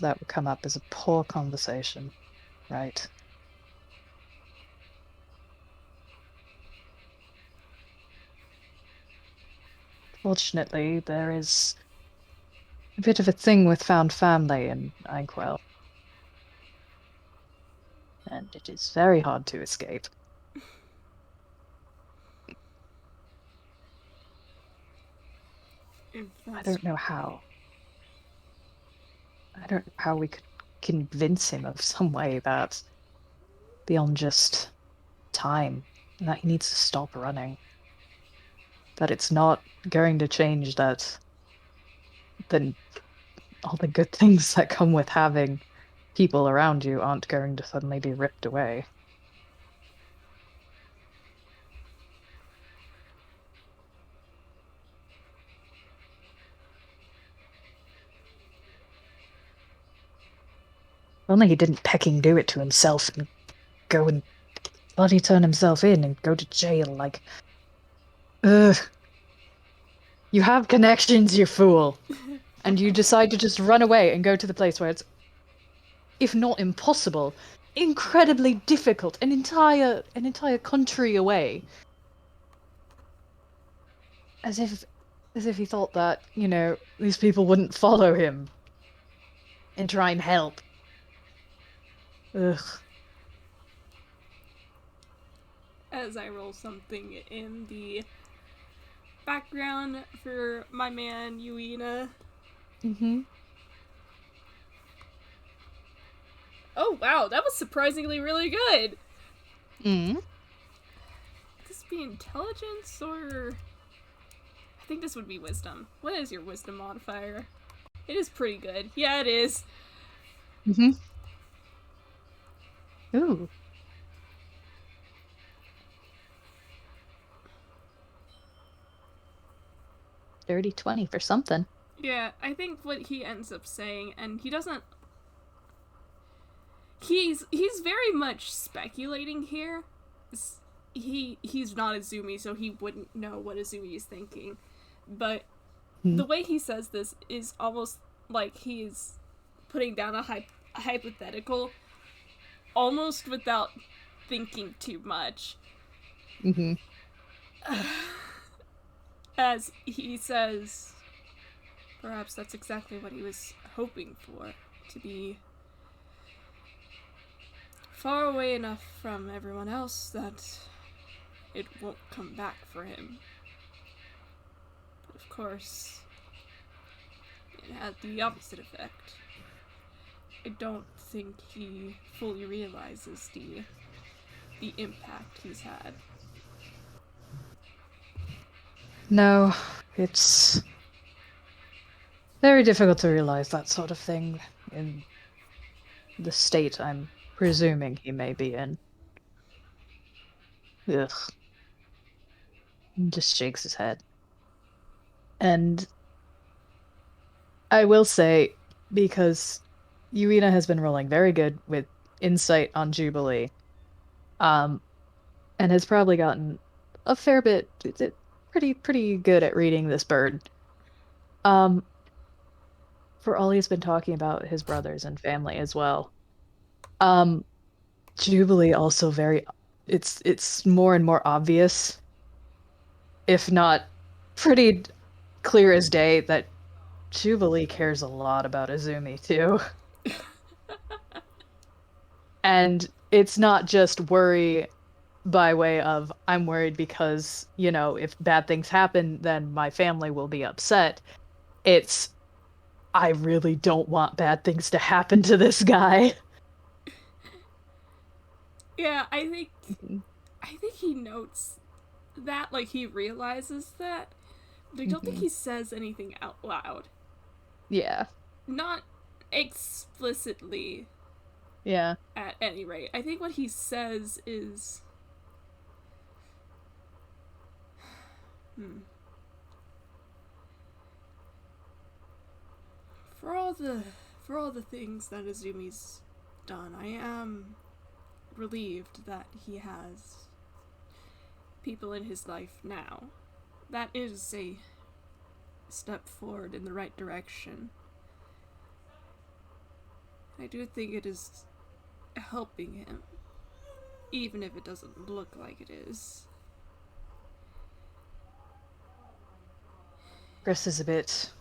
that would come up as a poor conversation, right? Fortunately, there is a bit of a thing with found family in Inkwell. And it is very hard to escape. I don't know how. I don't know how we could convince him of some way that beyond just time, that he needs to stop running. That it's not going to change that then all the good things that come with having people around you aren't going to suddenly be ripped away. Only he didn't pecking do it to himself and go and bloody turn himself in and go to jail like... Ugh. You have connections, you fool. And you decide to just run away and go to the place where it's, if not impossible, incredibly difficult, an entire country away. As if he thought that, these people wouldn't follow him and try and help. Ugh. As I roll something in the background for my man Yuina. Mm-hmm. Oh wow, that was surprisingly really good. Mm. Would this be intelligence or... I think this would be wisdom. What is your wisdom modifier? It is pretty good. Yeah, it is. Mm-hmm. Ooh. Dirty 20 for something. Yeah, I think what he ends up saying, and he doesn't... He's very much speculating here. He's not Azumi, so he wouldn't know what Azumi is thinking. But the way he says this is almost like he's putting down a hypothetical, almost without thinking too much. Mm-hmm. As he says, perhaps that's exactly what he was hoping for, to be far away enough from everyone else that it won't come back for him. But of course, it had the opposite effect. I don't think he fully realizes the impact he's had. No, it's very difficult to realize that sort of thing in the state I'm presuming he may be in. Ugh. He just shakes his head. And I will say, because Yuina has been rolling very good with insight on Jubilee, and has probably gotten a fair bit, pretty good at reading this bird. Um, for all he's been talking about his brothers and family as well. Um, Jubilee also it's more and more obvious, if not pretty clear as day, that Jubilee cares a lot about Izumi too. And it's not just worry by way of I'm worried because, if bad things happen, then my family will be upset. It's I really don't want bad things to happen to this guy. Yeah, I think he notes that, like he realizes that, but I don't think he says anything out loud. Yeah. Not explicitly. Yeah. At any rate, I think what he says is, for all the things that Izumi's done, I am relieved that he has people in his life now. That is a step forward in the right direction. I do think it is helping him, even if it doesn't look like it is. Chris is a bit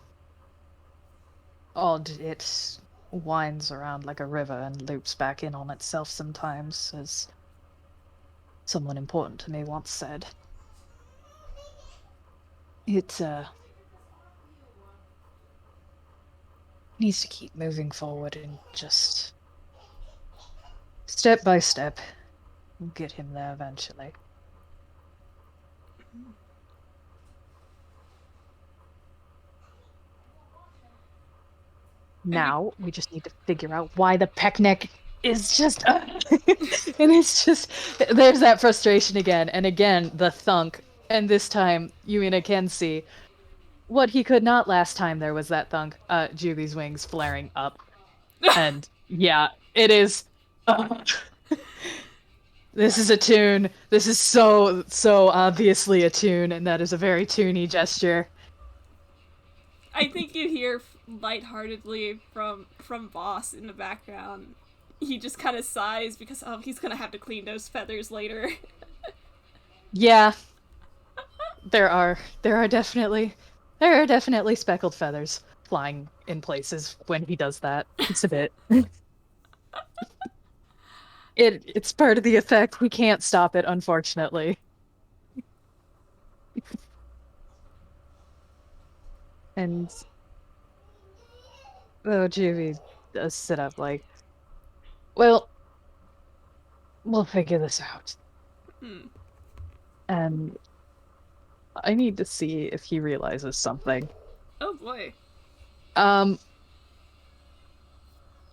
odd. It winds around like a river and loops back in on itself sometimes, as someone important to me once said. It needs to keep moving forward and just step by step we'll get him there eventually. Now we just need to figure out why the peckneck is just and it's just there's that frustration again and again the thunk, and this time Yuina can see what he could not last time. There was that thunk, Juby's wings flaring up, and yeah, it is this is a tune. This is so obviously a tune, and that is a very toony gesture. I think you hear lightheartedly from Boss in the background. He just kind of sighs because he's gonna have to clean those feathers later. Yeah, there are definitely speckled feathers flying in places when he does that. It's a bit. It's part of the effect. We can't stop it, unfortunately. And oh, Juvie does sit up like, well, we'll figure this out. Hmm. And I need to see if he realizes something. Oh boy. Um,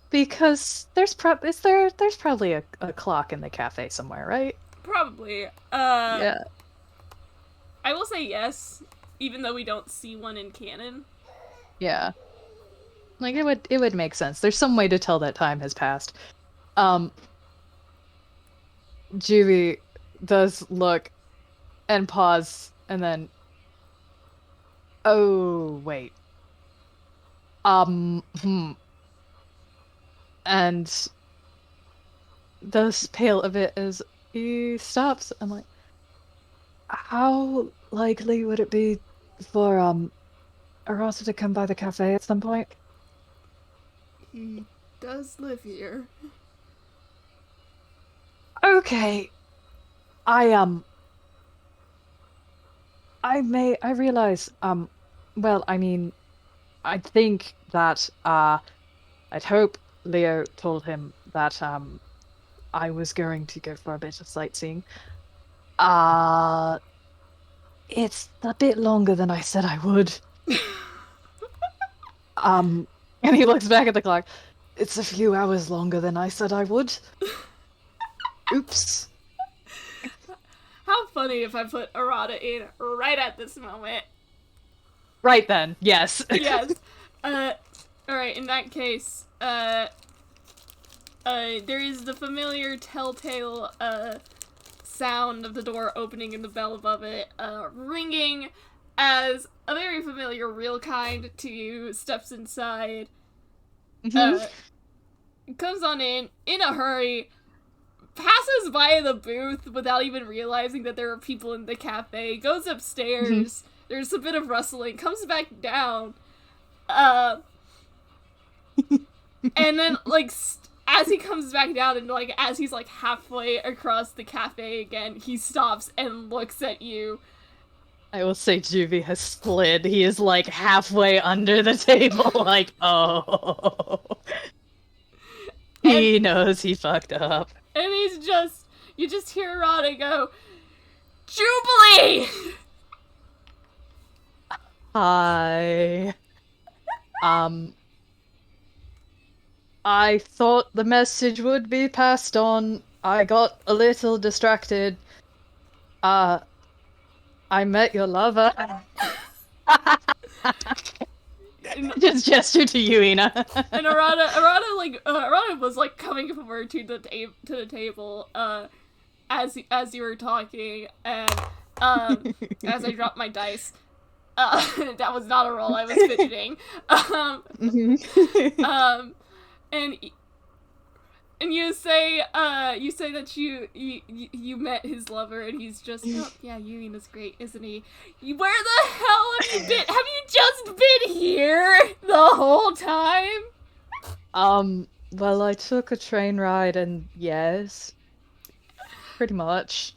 because there's probably a clock in the cafe somewhere, right? Probably. Yeah. I will say yes, even though we don't see one in canon. Yeah. Like it would make sense. There's some way to tell that time has passed. Um, Juvie does look and pause and then oh wait. Hmm. And does pale a bit as he stops. I'm like, how likely would it be for Arata to come by the cafe at some point? He does live here. Okay. I I realize well, I mean, I think that I'd hope Leo told him that I was going to go for a bit of sightseeing. Uh it's a bit longer than I said I would. Um and he looks back at the clock. It's a few hours longer than I said I would. Oops. How funny if I put Arata in right at this moment. Right then, yes. Yes. Alright, in that case, there is the familiar telltale, sound of the door opening and the bell above it, ringing as a very familiar real kind to you steps inside. Mhm. Comes on in a hurry, passes by the booth without even realizing that there are people in the cafe, goes Mhm. upstairs, there's a bit of rustling, comes back down, and then, like, as he comes back down and, like, as he's, like, halfway across the cafe again, he stops and looks at you. I will say Juvie has slid. He is like halfway under the table, like, oh. And He knows he fucked up. he's just, you just hear Rada go, Jubilee! I um I thought the message would be passed on. I got a little distracted. Uh I met your lover. And, Just gesture to Yuina. and Arata was, like, coming over to the table, as you were talking, and, as I dropped my dice. That was not a roll, I was fidgeting. Mhm. Um, and you say that you met his lover, and he's just, oh yeah, Yuina's great, isn't he? Where the hell have you been? Have you just been here the whole time? Well, I took a train ride and yes, pretty much.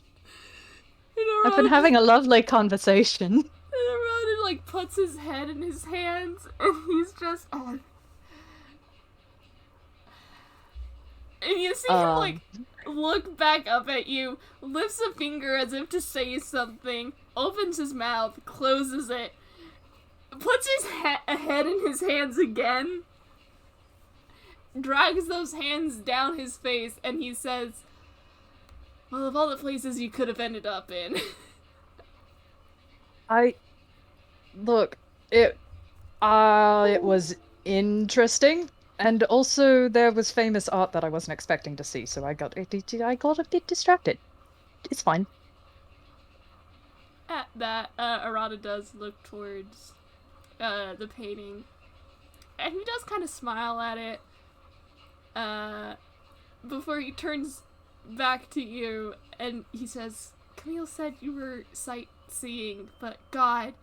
And I've been having a lovely conversation. Arata, like, puts his head in his hands, and he's just, and you see him, like, look back up at you, lifts a finger as if to say something, opens his mouth, closes it, puts his head in his hands again, drags those hands down his face, and he says, well, of all the places you could have ended up in. I look, it was interesting. And also there was famous art that I wasn't expecting to see, so I got a bit distracted. It's fine. At that, Arata does look towards the painting. And he does kind of smile at it, before he turns back to you, and he says, Camille said you were sightseeing, but God,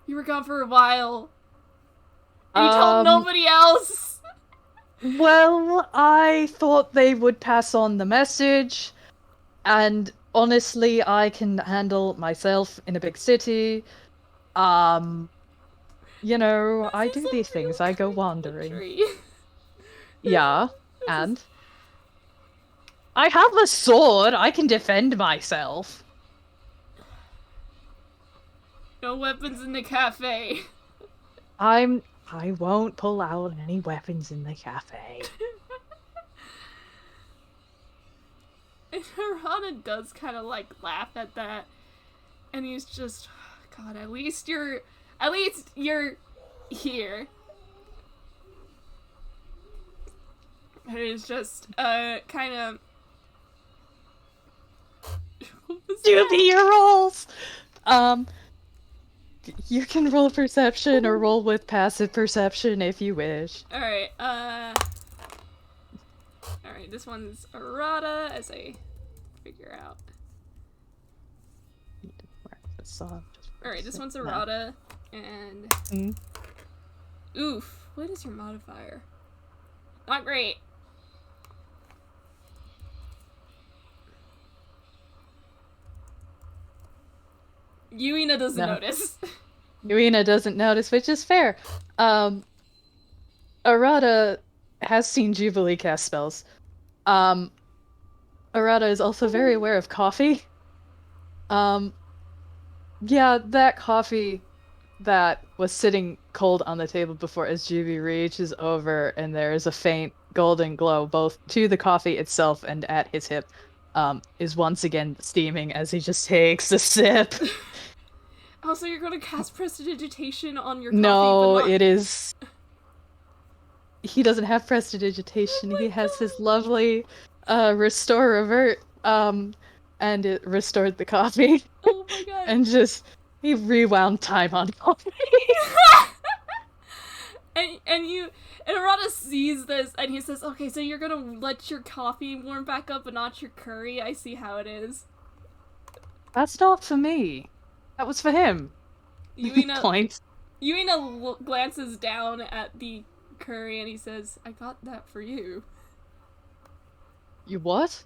you were gone for a while. And you told nobody else! Well, I thought they would pass on the message, and honestly, I can handle myself in a big city. You know, I do these things. I go wandering. Yeah, and I have a sword. I can defend myself. No weapons in the cafe. I won't pull out any weapons in the cafe. And Arata does kind of like laugh at that, and he's just, God, at least you're here. And it's just kind of. Do your rolls. You can roll perception or roll with passive perception if you wish. Alright, this one's Arata as I figure out. Alright, this one's Arata, and... Oof, what is your modifier? Not great. Yuina doesn't notice. Yuina doesn't notice, which is fair. Arata has seen Jubilee cast spells. Arata is also very aware of coffee. Yeah, that coffee that was sitting cold on the table before as Juby reaches over and there is a faint golden glow both to the coffee itself and at his hip, is once again steaming as he just takes a sip. Also, you're gonna cast Prestidigitation on your coffee, No, but not... it is... He doesn't have Prestidigitation. He has his lovely Restore Revert, and it restored the coffee. Oh my god. And just... He rewound time on coffee. and Arata sees this, and he says, okay, so you're gonna let your coffee warm back up, but not your curry? I see how it is. That's not for me. That was for him. Yuina glances down at the curry and he says, I got that for you. You what?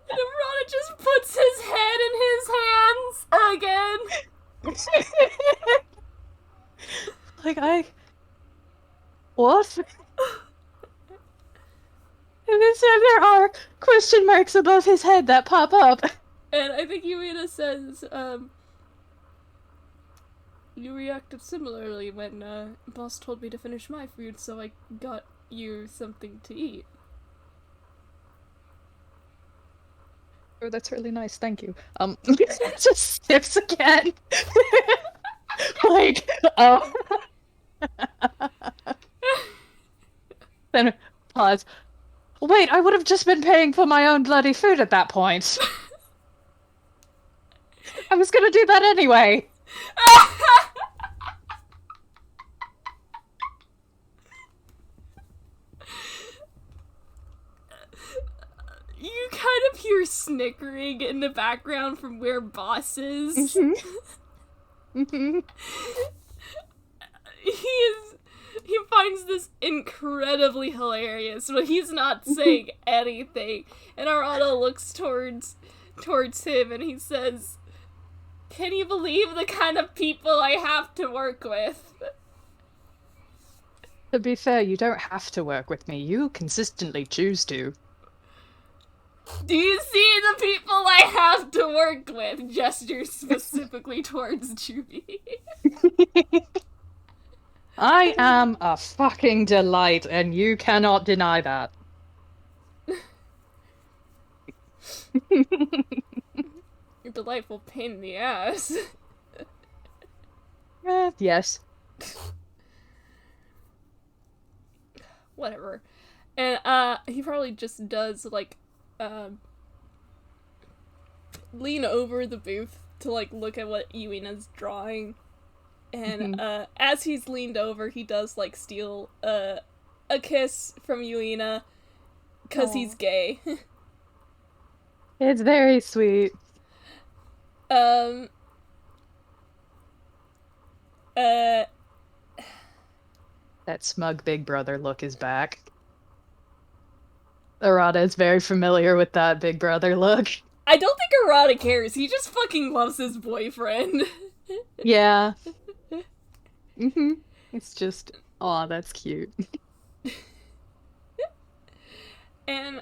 And Arata just puts his head in his hands again. What? And then there are question marks above his head that pop up. And I think Yuina says, you reacted similarly when, boss told me to finish my food, so I got you something to eat. Oh, that's really nice, thank you. Just sniffs again. Then pause. Wait, I would have just been paying for my own bloody food at that point. I was gonna do that anyway. You kind of hear snickering in the background from where boss is. He finds this incredibly hilarious, but he's not saying anything. And Arata looks towards him and he says, can you believe the kind of people I have to work with? To be fair, you don't have to work with me. You consistently choose to. Do you see the people I have to work with? Gesture specifically towards Juby. I am a fucking delight, and you cannot deny that. You're a delightful pain in the ass. Yes. Whatever. And, he probably just does, like, lean over the booth to, like, look at what Yuina's drawing. And Mhm. as he's leaned over, he does like steal a kiss from Yuina because he's Aw. gay. It's very sweet. um. Uh. That smug big brother look is back. Arata is very familiar with that big brother look. I don't think Arata cares. He just fucking loves his boyfriend. Yeah. hmm It's just, oh, that's cute. And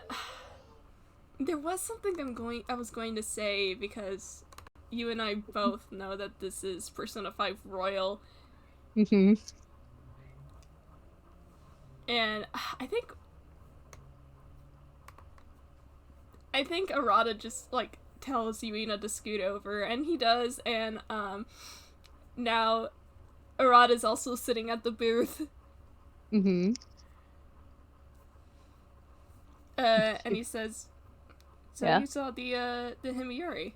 there was something I was going to say because you and I both know that this is Persona 5 Royal, hmm and I think Arata just like tells Yuina to scoot over, and he does, and now Arata's also sitting at the booth, hmm and he says, "So Yeah. you saw the Himiyuri?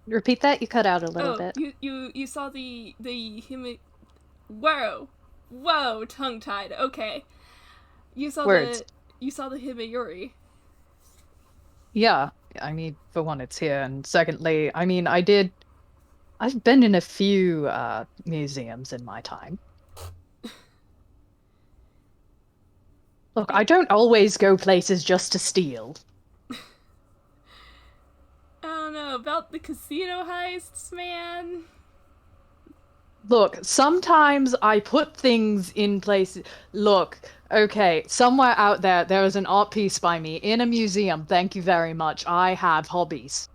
Repeat that. You cut out a little Oh, bit. you saw the Himi? Whoa, tongue tied. Okay, you saw Words. the Himiyuri. Yeah. I mean, for one, it's here, and secondly, I mean, I've been in a few museums in my time. Look, I don't always go places just to steal. I don't know about the casino heists, man. Look, sometimes I put things in places. Look, okay, somewhere out there, there is an art piece by me in a museum. Thank you very much. I have hobbies.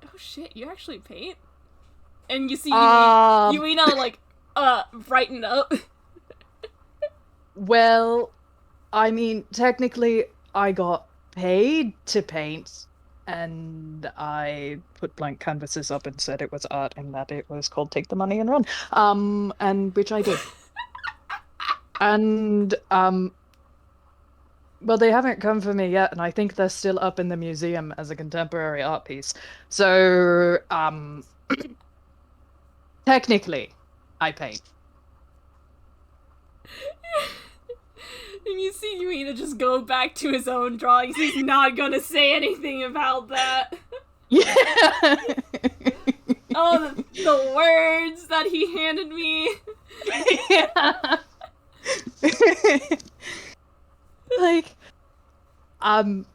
Oh shit, you actually paint? And you see Um, Yuina like brighten up. well, I mean, technically, I got paid to paint, and I put blank canvases up and said it was art and that it was called Take the Money and Run. And which I did. And well, they haven't come for me yet, and I think they're still up in the museum as a contemporary art piece. So, technically, I paint. And you see Yuina just go back to his own drawings. He's not gonna say anything about that. Yeah. Oh, the words that he handed me. Yeah. Like, um,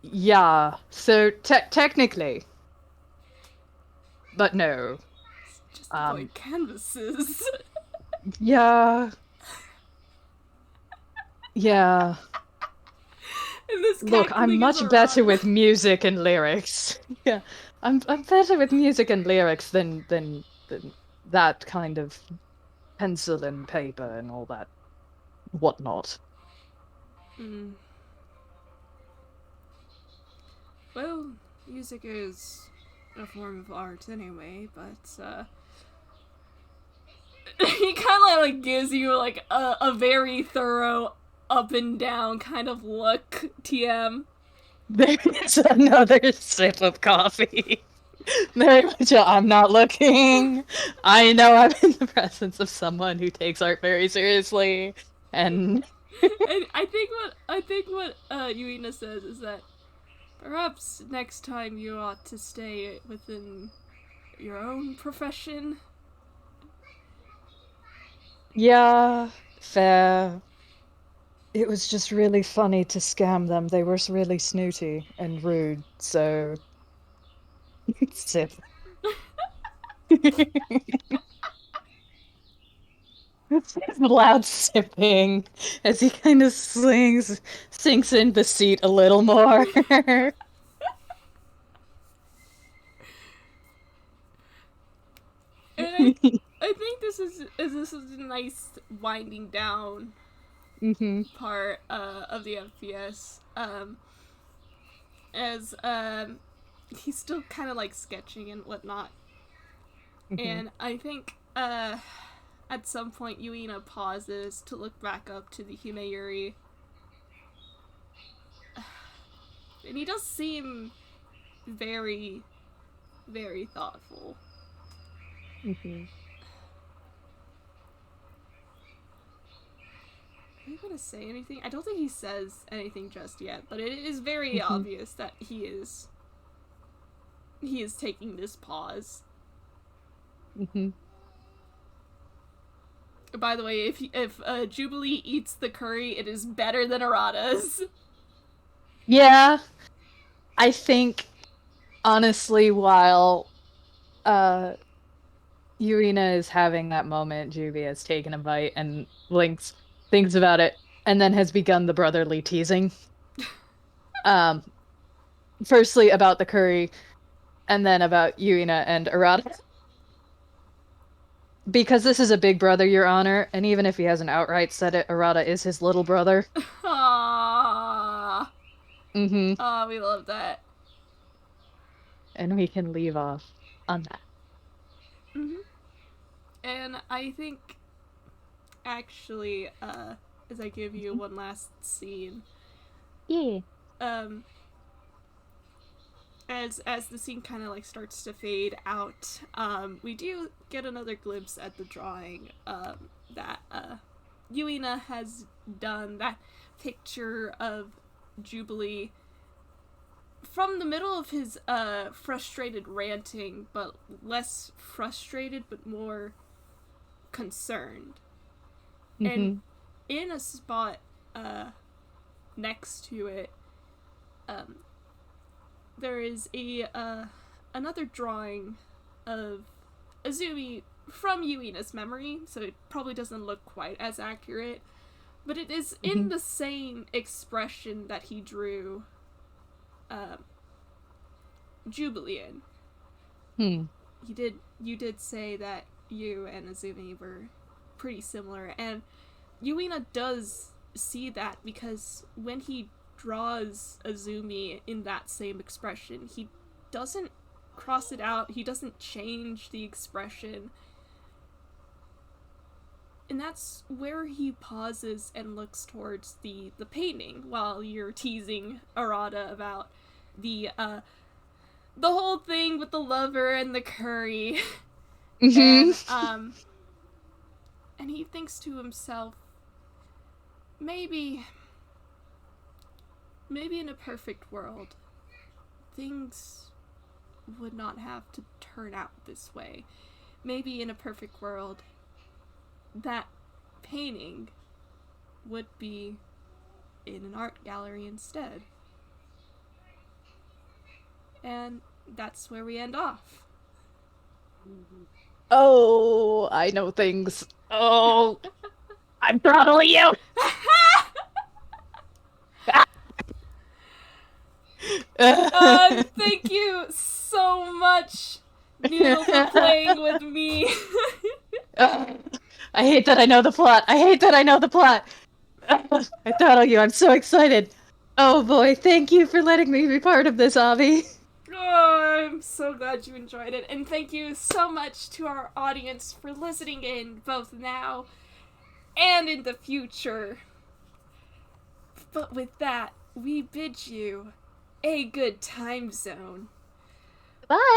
yeah. So technically, but no. Just Um, blank canvases. yeah, yeah. And this Look, I'm cackling is much better Arata. with music and lyrics. Yeah, I'm better with music and lyrics than that kind of pencil and paper and all that whatnot. Mm. Well, music is a form of art anyway, but he kind of like gives you like a very thorough up and down kind of look. TM. There's another sip of coffee. Very much. I'm not looking. I know I'm in the presence of someone who takes art very seriously, and And I think what Yuina says is that perhaps next time you ought to stay within your own profession. yeah, fair. It was just really funny to scam them. They were really snooty and rude, so sip. Loud sipping as he kind of sinks in the seat a little more. And I think this is a nice winding down hmm part of the FPS. As he's still kind of like sketching and whatnot, hmm and I think at some point Yuina pauses to look back up to the Himeyuri, and he does seem very very thoughtful. Mm-hmm. Are you gonna say anything? I don't think he says anything just yet, but it is very obvious that he is taking this pause. Mm-hmm. By the way, if Jubilee eats the curry, it is better than Arata's. Yeah, I think honestly, while Yuina is having that moment, Juby has taken a bite and Lynx thinks about it and then has begun the brotherly teasing. Um, Firstly about the curry and then about Yuina and Arata. Because this is a big brother, Your Honor, and even if he hasn't outright said it, Arata is his little brother. Aww. Mm-hmm. Oh, we love that. And we can leave off on that. Mm-hmm. And I think, actually, as I give you one last scene, Yeah. As the scene kind of like starts to fade out, we do get another glimpse at the drawing that Yuina has done. That picture of Jubilee from the middle of his frustrated ranting, but less frustrated, but more concerned. Mm-hmm. And in a spot next to it, there is another drawing of Azumi from Yuina's memory, so it probably doesn't look quite as accurate, but it is in the same expression that he drew Jubilee in. You did say that you and Azumi were pretty similar, and Yuina does see that because when he draws Azumi in that same expression, he doesn't cross it out, he doesn't change the expression. And that's where he pauses and looks towards the painting while you're teasing Arata about the whole thing with the lover and the curry. And he thinks to himself, maybe in a perfect world, things would not have to turn out this way. Maybe in a perfect world, that painting would be in an art gallery instead. And that's where we end off. Oh, I know things. Oh, I'm throttling you. Thank you so much, Noodle, for playing with me. I hate that I know the plot. I hate that I know the plot. I throttle you. I'm so excited. Oh boy, thank you for letting me be part of this, Avi. Oh, I'm so glad you enjoyed it, and thank you so much to our audience for listening in, both now and in the future. But with that, we bid you a good time zone. Bye.